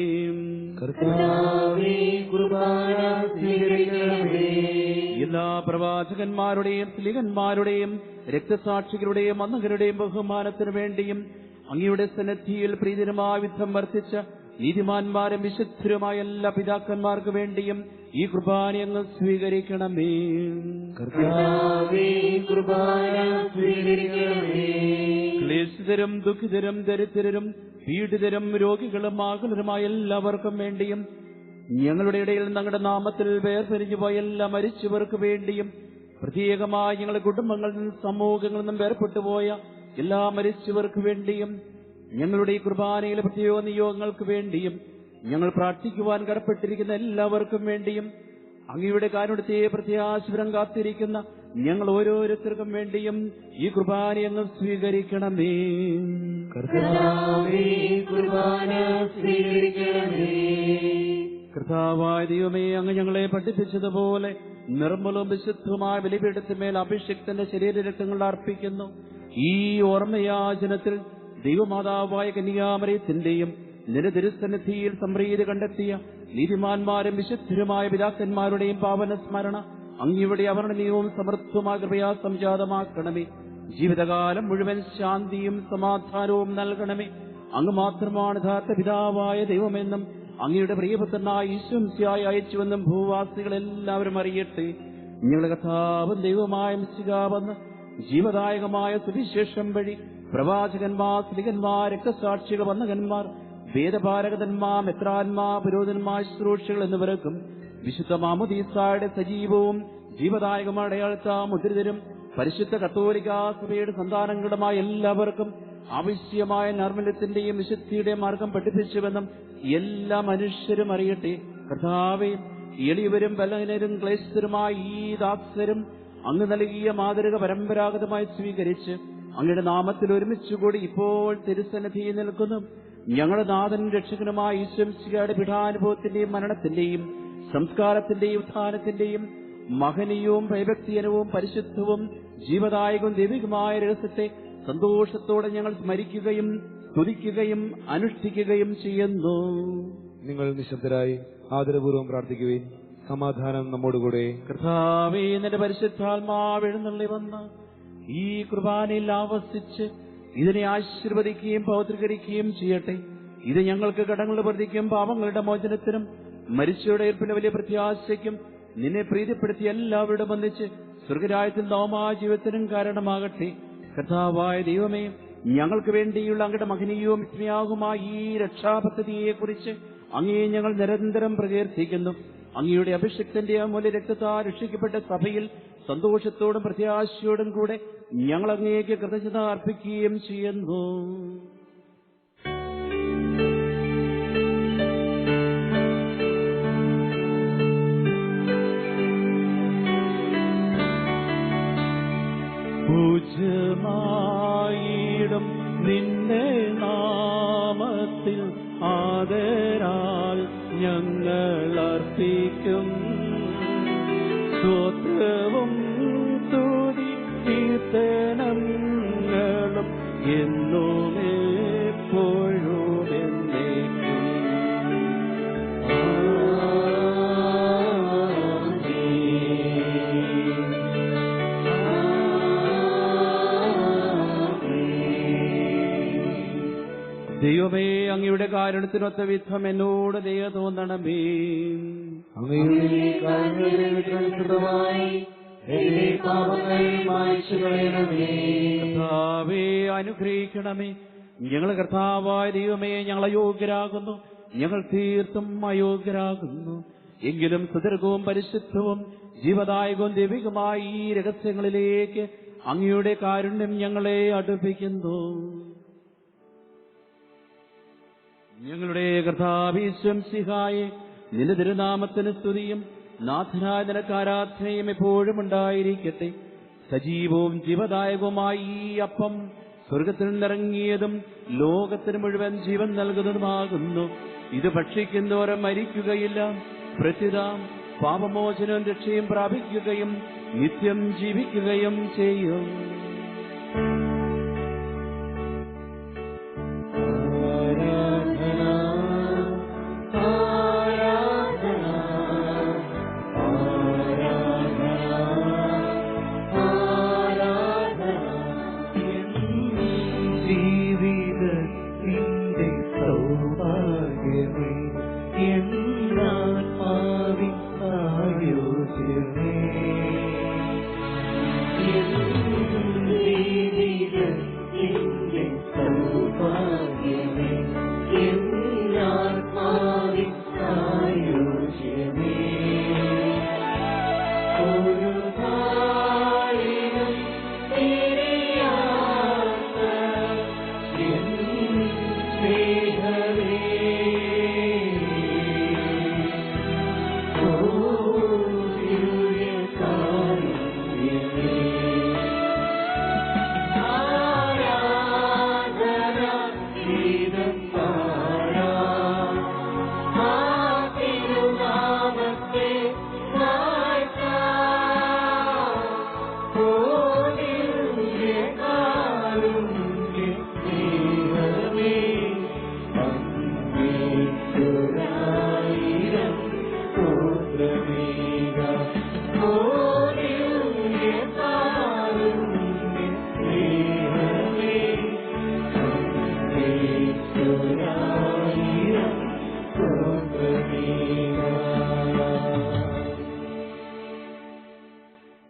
എല്ലാ പ്രവാചകന്മാരുടെയും സ്ലീഹന്മാരുടെയും രക്തസാക്ഷികളുടെയും അന്നകരുടെയും ബഹുമാനത്തിനു വേണ്ടിയും അങ്ങയുടെ സന്നിധിയിൽ പ്രീതിരമായ വിധം വർത്തിച്ച നീതിമാന്മാരും വിശുദ്ധരുമായ എല്ലാ പിതാക്കന്മാർക്ക് വേണ്ടിയും ഈ കുർബാന അങ്ങ് സ്വീകരിക്കണമേ. ക്ലേശിതരും ദുഃഖിതരും ദരിദ്രരും പീഡിതരും രോഗികളും ആകുലരുമായ എല്ലാവർക്കും വേണ്ടിയും ഞങ്ങളുടെ ഇടയിൽ ഞങ്ങളുടെ നാമത്തിൽ വേർപിരിഞ്ഞു പോയ എല്ലാ മരിച്ചവർക്ക് വേണ്ടിയും പ്രത്യേകമായി ഞങ്ങളുടെ കുടുംബങ്ങളിൽ നിന്നും സമൂഹങ്ങളിൽ നിന്നും വേർപെട്ടുപോയ എല്ലാ മരിച്ചവർക്ക് വേണ്ടിയും ഞങ്ങളുടെ ഈ കുർബാനയിലെ പ്രത്യേക നിയോഗങ്ങൾക്ക് വേണ്ടിയും ഞങ്ങൾ പ്രാർത്ഥിക്കുവാൻ കടപ്പെട്ടിരിക്കുന്ന എല്ലാവർക്കും വേണ്ടിയും അങ്ങയുടെ കാരുണ്യത്തെ പ്രത്യാശപരം കാത്തിരിക്കുന്ന ഞങ്ങൾ ഓരോരുത്തർക്കും വേണ്ടിയും ഈ കുർബാന അങ്ങ് സ്വീകരിക്കണമേ. കർത്താവായ ദൈവമേ, അങ്ങ് ഞങ്ങളെ പഠിപ്പിച്ചതുപോലെ നിർമ്മലവും വിശുദ്ധവുമായ ബലിപീഠത്തിന്മേൽ അഭിഷിക്തന്റെ ശരീരരക്തങ്ങൾ അർപ്പിക്കുന്നു. ഈ ഓർമ്മയാചനത്തിൽ ദൈവമാതാവായ കന്യാമറിയത്തിന്റെയും നിന്റെ തിരുസന്നിധിയിൽ സംപ്രീതി കണ്ടെത്തിയ നീതിമാന്മാരും വിശുദ്ധരുമായ പിതാക്കന്മാരുടെയും പാവന സ്മരണ അങ്ങയുടെ അവർണനീയവും സമൃദ്ധമായ കൃപയാ സംജാതമാക്കണമേ. ജീവിതകാലം മുഴുവൻ ശാന്തിയും സമാധാനവും നൽകണമേ. അങ്ങ് മാത്രമാണ് യഥാർത്ഥ പിതാവായ ദൈവമെന്നും അങ്ങയുടെ പ്രിയപുത്രനായ ഈശ്വംസിയായി അയച്ചുവെന്നും ഭൂവാസികളെല്ലാവരും അറിയട്ടെ. ഞങ്ങളുടെ കർത്താവും ദൈവമായ മിശിഹാവെന്ന് ജീവദായകമായ സുവിശേഷം വഴി പ്രവാചകന്മാർ, സ്ലിഹന്മാർ, രക്തസാക്ഷികൾ, വന്ദകന്മാർ, വേദപാരകന്മാർ, മെത്രാന്മാർ, പുരോഹിതന്മാർ, ശുശ്രൂഷകൾ എന്നിവർക്കും വിശുദ്ധ മാമോദീസായുടെ സജീവവും ജീവദായകമായ അടയാളത്താ മുദ്രിതരും പരിശുദ്ധ കത്തോലിക്ക സഭയുടെ സന്താനങ്ങളുമായ എല്ലാവർക്കും ആവശ്യമായ നർമ്മല്യത്തിന്റെയും വിശുദ്ധിയുടെയും മാർഗം പഠിപ്പിച്ചുവെന്നും എല്ലാ മനുഷ്യരും അറിയട്ടെ. കർത്താവേ, എളിയവരും ബലഹീനരും ക്ലേശിതരുമായ ഈ ദാസരും അങ്ങ് നൽകിയ മാതൃക പരമ്പരാഗതമായി സ്വീകരിച്ച് അങ്ങയുടെ നാമത്തിൽ ഒരുമിച്ചുകൂടി ഇപ്പോൾ തിരുസന്നിധിയിൽ നിൽക്കുന്നു. ഞങ്ങളുടെ നാഥൻ രക്ഷകനുമായ ഈശ്വംസികയുടെ പീഠാനുഭവത്തിന്റെയും മരണത്തിന്റെയും സംസ്കാരത്തിന്റെയും ഉത്ഥാനത്തിന്റെയും മഹനീയവും ഭയഭക്തിയനവും പരിശുദ്ധവും ജീവദായകവും ദൈവികമായ രഹസ്യത്തെ സന്തോഷത്തോടെ ഞങ്ങൾ സ്മരിക്കുകയും സ്തുതിക്കുകയും അനുഷ്ഠിക്കുകയും ചെയ്യുന്നു. നിങ്ങൾ നിശബ്ദരായി ആദരപൂർവ്വം പ്രാർത്ഥിക്കുകയും സമാധാനം നമ്മോടുകൂടെ. കർത്താവേ, നിന്റെ പരിശുദ്ധാത്മാവ് എഴുന്നള്ളി വന്ന് ഈ കുർബാനയിൽ ആവസിച്ച് ഇതിനെ ആശീർവദിക്കുകയും പൗത്രീകരിക്കുകയും ചെയ്യട്ടെ. ഇത് ഞങ്ങൾക്ക് കടങ്ങളുടെ പ്രതിക്കും പാപങ്ങളുടെ മോചനത്തിനും മരിച്ചവരുടെ ഏർപ്പിന്റെ വലിയ പ്രത്യാശയ്ക്കും നിന്നെ പ്രീതിപ്പെടുത്തി എല്ലാവരുടെ ബന്ധിച്ച് സ്വർഗരാജ്യത്തിൽ നവമായ ജീവിതത്തിനും കാരണമാകട്ടെ. കർത്താവായ ദൈവമേ, ഞങ്ങൾക്ക് വേണ്ടിയുള്ള അങ്ങയുടെ മഹനീയവും വിസ്മയാകുമായ ഈ രക്ഷാപദ്ധതിയെക്കുറിച്ച് അങ്ങയെ ഞങ്ങൾ നിരന്തരം പ്രകീർത്തിക്കുന്നു. അങ്ങയുടെ അഭിഷിക്തന്റെ അമൂല്യ രക്തത്താൽ രക്ഷിക്കപ്പെട്ട സഭയിൽ സന്തോഷത്തോടും പ്രത്യാശയോടും കൂടെ ഞങ്ങൾ അങ്ങേക്ക് കൃതജ്ഞത അർപ്പിക്കുകയും ചെയ്യുന്നു. പൂജ്യമായിടും നിന്റെ നാമത്തിൽ ആദരാൽ ഞങ്ങൾ അർപ്പിക്കും സ്തോത്രവും സ്തുതി കീർത്തനങ്ങളും എന്നും എപ്പോഴും എന്നേക്കും. ദൈവമേ, അങ്ങയുടെ കാരുണ്യത്തിനൊത്ത വിധം എന്നോട് ദയ തോന്നണമേ. അങ്ങയുടെ കാരുണ്യത്തിനനുസൃതമായി എന്റെ പാപങ്ങൾ മായ്ച്ചു കളയണമേ. കർത്താവേ, അനുഗ്രഹിക്കണമേ. ഞങ്ങൾ കർത്താവായ ദൈവമേ, ഞങ്ങൾ അയോഗ്യരാകുന്നു, ഞങ്ങൾ തീർത്തും അയോഗ്യരാകുന്നു. എങ്കിലും സുദീർഘവും പരിശുദ്ധവും ജീവദായകവും ദൈവികമായ ഈ രഹസ്യങ്ങളിലേക്ക് അങ്ങയുടെ കാരുണ്യം ഞങ്ങളെ അടുപ്പിക്കുന്നു. ഞങ്ങളുടെ കർത്താവീശ്വംസിഹായെ, നിന്റെ തിരുനാമത്തിന് സ്തുതിയും നാഥനായ നിനക്ക് ആരാധനയും എപ്പോഴും ഉണ്ടായിരിക്കട്ടെ. സജീവവും ജീവദായകവുമായി ഈ അപ്പം സ്വർഗത്തിൽ നിന്നിറങ്ങിയതും ലോകത്തിന് മുഴുവൻ ജീവൻ നൽകുന്നതുമാകുന്നു. ഇത് ഭക്ഷിക്കുന്നവരെ മരിക്കുകയില്ല, പ്രത്യുത പാപമോചനവും രക്ഷയും പ്രാപിക്കുകയും നിത്യം ജീവിക്കുകയും ചെയ്യും.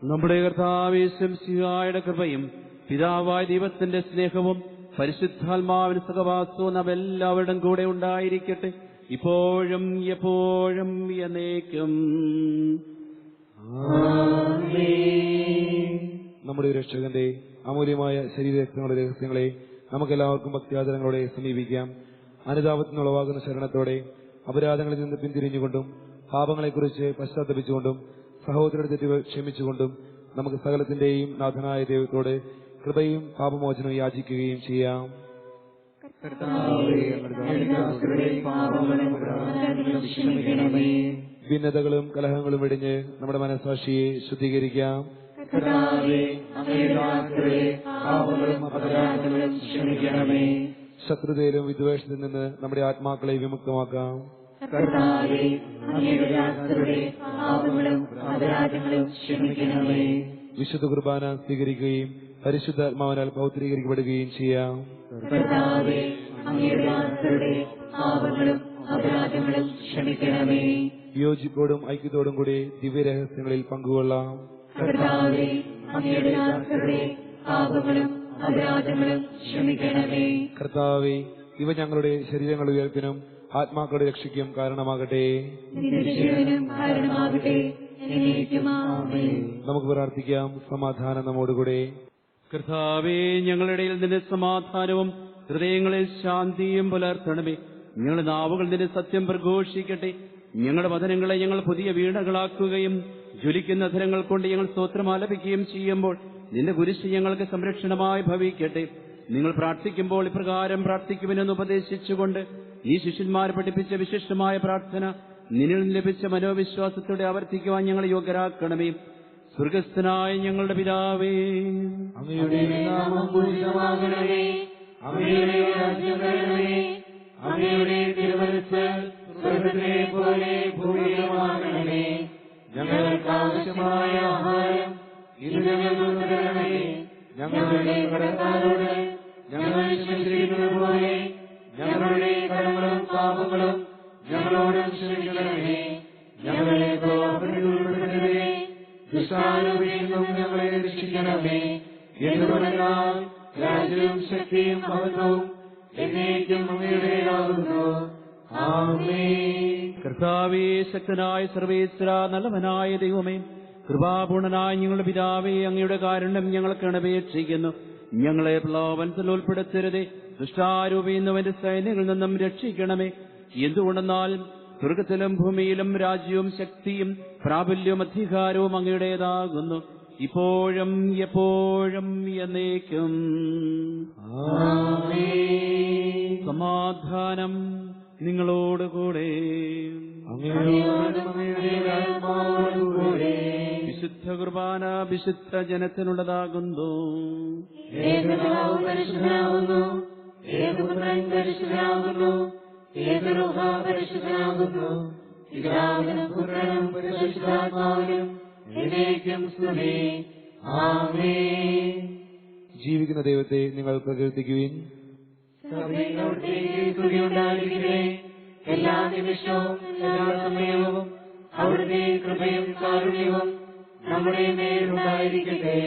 നമ്മുടെ കർത്താവേ യേശുമിശിഹായുടെ കൃപയും പിതാവായ ദൈവത്തിന്റെ സ്നേഹവും പരിശുദ്ധാത്മാവിന്റെ സഹവാസവും നാം എല്ലാവരുടെയും കൂടെ ഉണ്ടായിരിക്കട്ടെ, ഇപ്പോഴും എപ്പോഴും എന്നേക്കും. നമ്മുടെ രക്ഷകന്റെ അമൂല്യമായ ശരീരങ്ങളുടെ രഹസ്യങ്ങളെ നമുക്കെല്ലാവർക്കും ഭക്തിയാദരങ്ങളോടെ സമീപിക്കാം. അനുതാപത്തിന് ഉളവാകുന്ന ശരണത്തോടെ അപരാധങ്ങളിൽ നിന്ന് പിന്തിരിഞ്ഞുകൊണ്ടും പാപങ്ങളെക്കുറിച്ച് പശ്ചാത്തപിച്ചുകൊണ്ടും സഹോദരരുടെ തെറ്റുകൾ ക്ഷമിച്ചുകൊണ്ടും നമുക്ക് സകലത്തിന്റെയും നാഥനായ ദൈവത്തോട് കൃപയും പാപമോചനവും യാചിക്കുകയും ചെയ്യാം. ഭിന്നതകളും കലഹങ്ങളും വെടിഞ്ഞ് നമ്മുടെ മനസ്സാക്ഷിയെ ശുദ്ധീകരിക്കാം. ശത്രുതയിലും വിദ്വേഷത്തിൽ നിന്ന് നമ്മുടെ ആത്മാക്കളെ വിമുക്തമാക്കാം. വിശുദ്ധ കുർബാന സ്വീകരിക്കുകയും പരിശുദ്ധാത്മാവിനാൽ പൗത്രീകരിക്കപ്പെടുകയും ചെയ്യാം. കർത്താവേ, അങ്ങയുടെ ദാസരുടെ പാപങ്ങളും അപരാധങ്ങളും ക്ഷമിക്കണമേ. യോജിപ്പോടും ഐക്യത്തോടും കൂടി ദിവ്യരഹസ്യങ്ങളിൽ പങ്കുകൊള്ളാം. കർത്താവേ, അങ്ങയുടെ ദാസരുടെ പാപങ്ങളും അപരാധങ്ങളും ക്ഷമിക്കണമേ. കർത്താവേ, ഇവ ഞങ്ങളുടെ ശരീരങ്ങളുടെ ഉയർപ്പിനും ആത്മാക്കളുടെ രക്ഷയ്ക്കും കാരണമാകട്ടെ. നിന്റെ ജീവനും കാരണമാകട്ടെ. എന്നേക്കും ആമേൻ. നമുക്ക് പ്രാർത്ഥിക്കാം. സമാധാനം നമ്മോടുകൂടെ. കർത്താവേ, ഞങ്ങളുടെ ഇടയിൽ നിന്റെ സമാധാനവും ഹൃദയങ്ങളിൽ ശാന്തിയും പുലർത്തണമേ. ഞങ്ങളുടെ നാവുകൾ നിന്റെ സത്യം പ്രഘോഷിക്കട്ടെ. ഞങ്ങളുടെ വചനങ്ങളെ ഞങ്ങൾ പുതിയ വീണകളാക്കുകയും ജ്വലിക്കുന്ന ധരങ്ങൾ കൊണ്ട് ഞങ്ങൾ സ്തോത്രം ആലപിക്കുകയും ചെയ്യുമ്പോൾ നിന്റെ കുരിശ് ഞങ്ങൾക്ക് സംരക്ഷണമായി ഭവിക്കട്ടെ. നിങ്ങൾ പ്രാർത്ഥിക്കുമ്പോൾ ഇപ്രകാരം പ്രാർത്ഥിക്കുമെന്ന് ഉപദേശിച്ചുകൊണ്ട് ഈ ശിഷ്യന്മാർ പഠിപ്പിച്ച വിശിഷ്ടമായ പ്രാർത്ഥന നിന്നിൽ ലഭിച്ച മനോവിശ്വാസത്തോടെ ആവർത്തിക്കുവാൻ ഞങ്ങൾ യോഗ്യരാക്കണമേ. സ്വർഗസ്ഥനായ ഞങ്ങളുടെ പിതാവേ, അങ്ങയുടെ നാമം പൂജിതമാകണമേ. അങ്ങയുടെ രാജ്യം വരണമേ. അങ്ങയുടെ തിരുമനസ്സ് സ്വർഗ്ഗത്തിലെ പോലെ ഭൂമിയിലുമാകണമേ. ഞങ്ങൾക്ക് ആവശ്യമായ ആഹാരം ഇന്ന് ഞങ്ങൾക്ക് തരണമേ. ഞങ്ങളുടെ കടക്കാരോട് ഞങ്ങൾ ക്ഷമിച്ചിരിക്കുന്നത് പോലെ ഞങ്ങളുടെ കടങ്ങളും പാപങ്ങളും ഞങ്ങളോട് ക്ഷമിക്കണമേ. ഞങ്ങളെ ഉൾപ്പെടുത്തണമേ. ദുഷ്ടാരൂപിയിൽ നിന്നും ഞങ്ങളെ രക്ഷിക്കണമേ. എന്തുകൊണ്ടെന്നാൽ രാജ്യവും ശക്തിയും മഹത്വവും എന്നേക്കും അങ്ങയുടേതാകുന്നു. ആമേൻ. കർത്താവേ, ശക്തനായ സർവേശ്വര, നല്ലവനായ ദൈവമേ, കൃപാപൂർണനായ ഞങ്ങളുടെ പിതാവേ, അങ്ങയുടെ കാരുണ്യം ഞങ്ങൾക്ക് അപേക്ഷിക്കുന്നു. ഞങ്ങളെ പ്രലോഭനത്തിൽ ഉൾപ്പെടുത്തരുതേ. ദുഷ്ടാരൂപിന്നവന്റെ സൈന്യങ്ങളിൽ നിന്നും രക്ഷിക്കണമേ. എന്തുകൊണ്ടെന്നാൽ സ്വർഗത്തിലും ഭൂമിയിലും രാജ്യവും ശക്തിയും പ്രാബല്യവും അധികാരവും അങ്ങയുടേതാകുന്നു, ഇപ്പോഴും എപ്പോഴും എന്നേക്കും. സമാധാനം നിങ്ങളോടുകൂടെ. വിശുദ്ധ കുർബാന വിശുദ്ധ ജനത്തിനുള്ളതാകുന്നു. പരിശുദ്ധനാകുന്നു, ഏകപുത്രൻ പരിശുദ്ധനാകുന്നു, ഏകരൂഹ പരിശുദ്ധനാകുന്നു. പിതാവിനും പുത്രനും പരിശുദ്ധാത്മാവിനും എന്നേക്കും സ്തുതി. ആമേൻ. ജീവിക്കുന്ന ദൈവത്തെ നിങ്ങൾ പ്രകീർത്തിക്കുവിൻ. സ്തുതിയുണ്ടായിരിക്കട്ടെ. എല്ലാ നിമിഷവും എല്ലാ സമയവും അവിടുത്തെ കൃപയും കാരുണ്യവും നമ്മുടെ മേലുണ്ടായിരിക്കട്ടെ.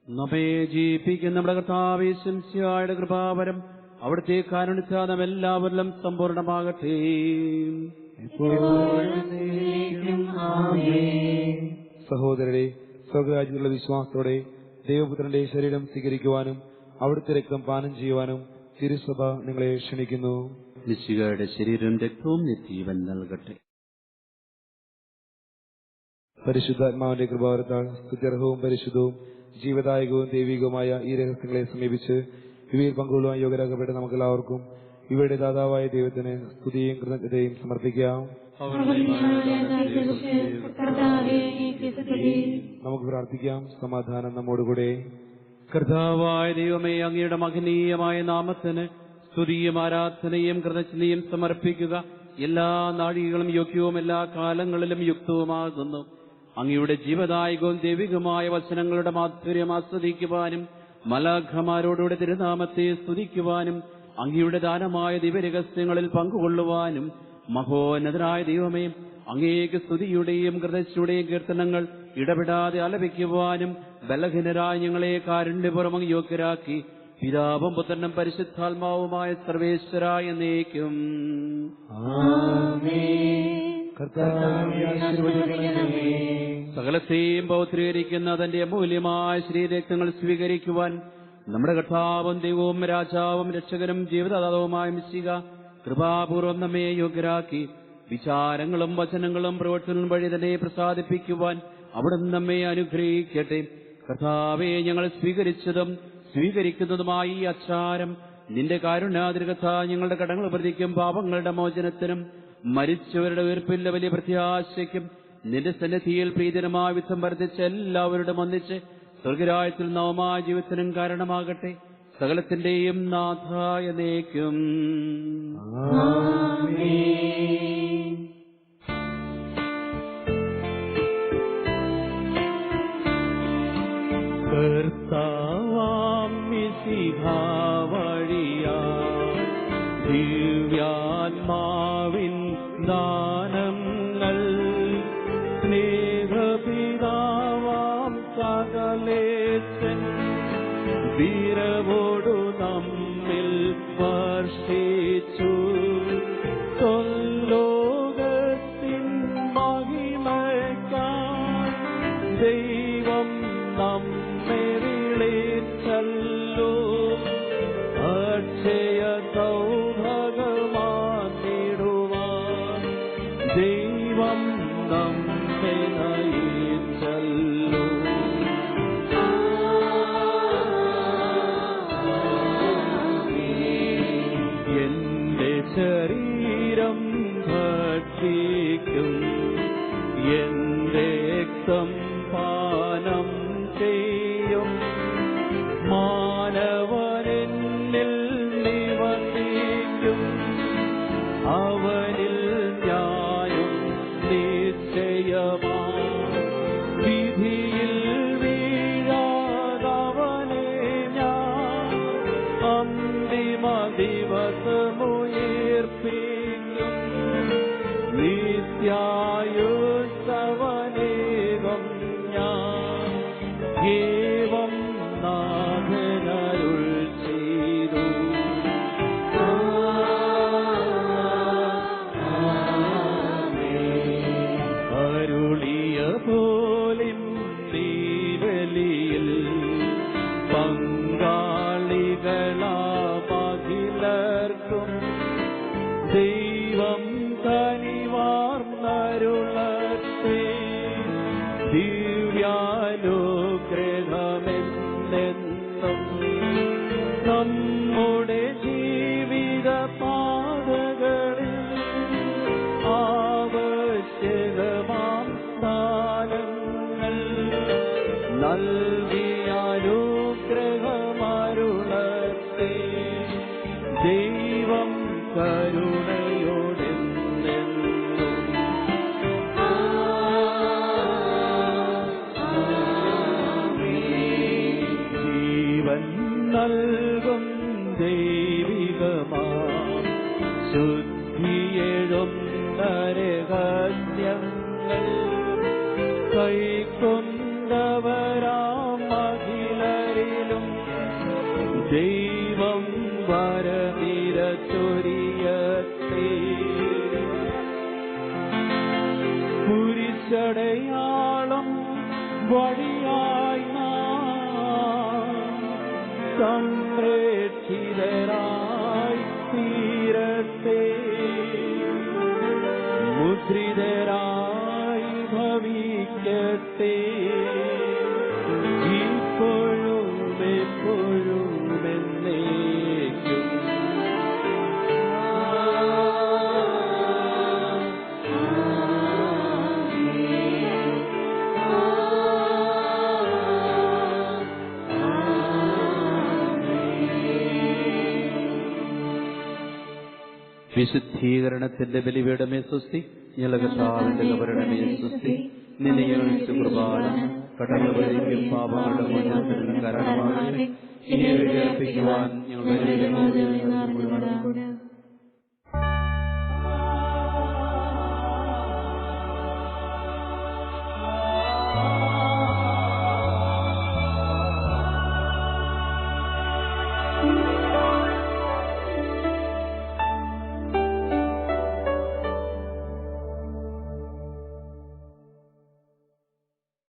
നമ്മെ ജീവിപ്പിക്കുന്ന നമ്മുടെ കർത്താവേ ശംസിയായുടെ കൃപാവരം അവിടുത്തെ കാരുണ്യത്താൽ നാം എല്ലാവരിലും സമ്പൂർണ്ണമാകട്ടെ. സഹോദരരെ, സ്വർഗരാജ്യത്തിലുള്ള വിശ്വാസത്തോടെ ദൈവപുത്രന്റെ ശരീരം സ്വീകരിക്കുവാനും അവിടുത്തെ രക്തം പാനം ചെയ്യുവാനും തിരുസഭ നിങ്ങളെ ക്ഷണിക്കുന്നു. മിശിഹായുടെ ശരീരം രക്തവും നിത്യജീവൻ നൽകട്ടെ. പരിശുദ്ധാത്മാവിന്റെ കൃപാവരത്താൽ സ്തുത്യർഹവും പരിശുദ്ധവും ജീവദായകവും ദൈവികവുമായ ഈ രഹസ്യങ്ങളെ സമീപിച്ച് ഇവയിൽ പങ്കുകൊള്ളുവാൻ യോഗ്യരാക്കപ്പെട്ട നമുക്കെല്ലാവർക്കും ഇവയുടെ ദാതാവായ ദൈവത്തിന് സ്തുതിയും കൃതജ്ഞതയും സമർപ്പിക്കാം. നമുക്ക് പ്രാർത്ഥിക്കാം. സമാധാനം നമ്മോടുകൂടെ. കർത്താവായ ദൈവമേ, അങ്ങയുടെ മഹനീയമായ നാമത്തിന് സ്തുതിയും ആരാധനയും കൃതജ്ഞതയും സമർപ്പിക്കുക എല്ലാ നാഴികകളും യോഗ്യവും എല്ലാ കാലങ്ങളിലും യുക്തവുമാകുന്നു. അങ്ങയുടെ ജീവദായകവും ദൈവികമായ വചനങ്ങളുടെ മാധുര്യം ആസ്വദിക്കുവാനും മലാഖമാരോടുകൂടെ തിരുനാമത്തെ സ്തുതിക്കുവാനും അങ്ങയുടെ ദാനമായ ദിവ്യരഹസ്യങ്ങളിൽ പങ്കുകൊള്ളുവാനും മഹോന്നതനായ ദൈവമേ, അങ്ങേക്ക് സ്തുതിയുടെയും കൃതജ്ഞതയുടെയും കീർത്തനങ്ങൾ ഇടപെടാതെ ആലപിക്കുവാനും ബലഹീനരായ ഞങ്ങളെ കാരുണ്യപൂർവ്വം യോഗ്യരാക്കി പിതാവും പുത്രനും പരിശുദ്ധാത്മാവുമായ സർവേശ്വരായ എന്നേക്കും. സകലത്തെയും പൗത്രീകരിക്കുന്ന തന്റെ അമൂല്യമായ ശ്രീരക്തങ്ങൾ സ്വീകരിക്കുവാൻ നമ്മുടെ കർത്താവും ദൈവവും രാജാവും രക്ഷകനും ജീവദാതാവുമായ മിശിഹ കൃപാപൂർവം നമ്മെ യോഗ്യരാക്കി വിചാരങ്ങളും വചനങ്ങളും പ്രവർത്തനങ്ങളും വഴി തന്നെ പ്രസാദിപ്പിക്കുവാൻ അവിടുന്ന് നമ്മെ അനുഗ്രഹിക്കട്ടെ. കർത്താവെ, ഞങ്ങൾ സ്വീകരിച്ചതും സ്വീകരിക്കുന്നതുമായി ഈ അച്ചാരം നിന്റെ കാരുണ്യാതിരകഥ ഞങ്ങളുടെ കടങ്ങൾ പ്രതിക്കും പാപങ്ങളുടെ മോചനത്തിനും മരിച്ചവരുടെ ഉയർപ്പിന്റെ വലിയ പ്രത്യാശയ്ക്കും നിന്റെ സന്നിധിയിൽ പ്രീതനമായ വിധം വർദ്ധിച്ച എല്ലാവരുടെ ഒന്നിച്ച് സ്വർഗരാജ്യത്തിൽ നവമായ ജീവിതത്തിനും കാരണമാകട്ടെ. സകലത്തിന്റെയും നാഥായ എന്നേക്കും. വഴിയാ ദിവ്യാത്മാവിൻ ദാനങ്ങൾ സ്നേഹപിതാവാം സകലേശൻ വീരവോടു നമ്മിൽ വർഷിച്ചു ലോകത്തിൻ മഹിമയ്ക്കായി ദൈവം നമ്മെ വിളിച്ചല്ലോ അക്ഷയ സൗഭാഗ്യമാക്കിടുവാൻ ദൈവം നമ്മെ നയിച്ചല്ലോ. എന്റെ ശരീരം ഭക്ഷിക്കും എന്റെ രക്തം പാനം ചെയ്യും മാനവനെന്നിൽ നിവസിക്കും അവനിൽ ഞാനും നിശ്ചയമാ വിധിയിൽ വീഴാതവനെ ഞാൻ അന്തിമ ദിവസമുയർപ്പിക്കും നിത്യായുസ്സവനേകം ഞാൻ ഏവം നാഥനരുൾ ചെയ്തു. അരുളിയ പോലിം ദീവലിയിൽ പങ്കാളികളാമഖിലർക്കും ദൈവം കനിവാർന്നരുളട്ടെ ദിവ്യാനുഗ്രഹമെന്നെന്നും നമ്മുടെ ജീവിത പാതകളിൽ ആവശ്യകമാം സ്ഥാനങ്ങൾ നൽകിയാനുഗ്രഹമരുളട്ടെ ദൈവം കരുണയോടെന്നെന്നും. ജീവൻ നൽകും ദൈവികമാ ശുദ്ധിയെഴും നരകന്യങ്ങൾ കൈക്കൊണ്ടവരാം അഖിലരിലും ദൈവം വരനിരച്ചൊരിയത്തെ കുരിശടയാളം വഴിയായി നാം സംരക്ഷിതരായി തീരട്ടെ മുദ്രിതരായി ഭവിക്കട്ടെ ഇപ്പോഴും എപ്പോഴും എന്നേക്കും. വിശുദ്ധീകരണത്തിന്റെ ബലിപീഠമേ സ്വസ്തി, ഞലകത്താവിന്റെ കബരണമേ സ്വസ്തി. നിന്നെ കുർബാന കടകളുടെയും പാപങ്ങളുടെ മോചനത്തിനും കാരണമാകട്ടെ. ഇനി അർപ്പിക്കുവാൻ ഞങ്ങൾ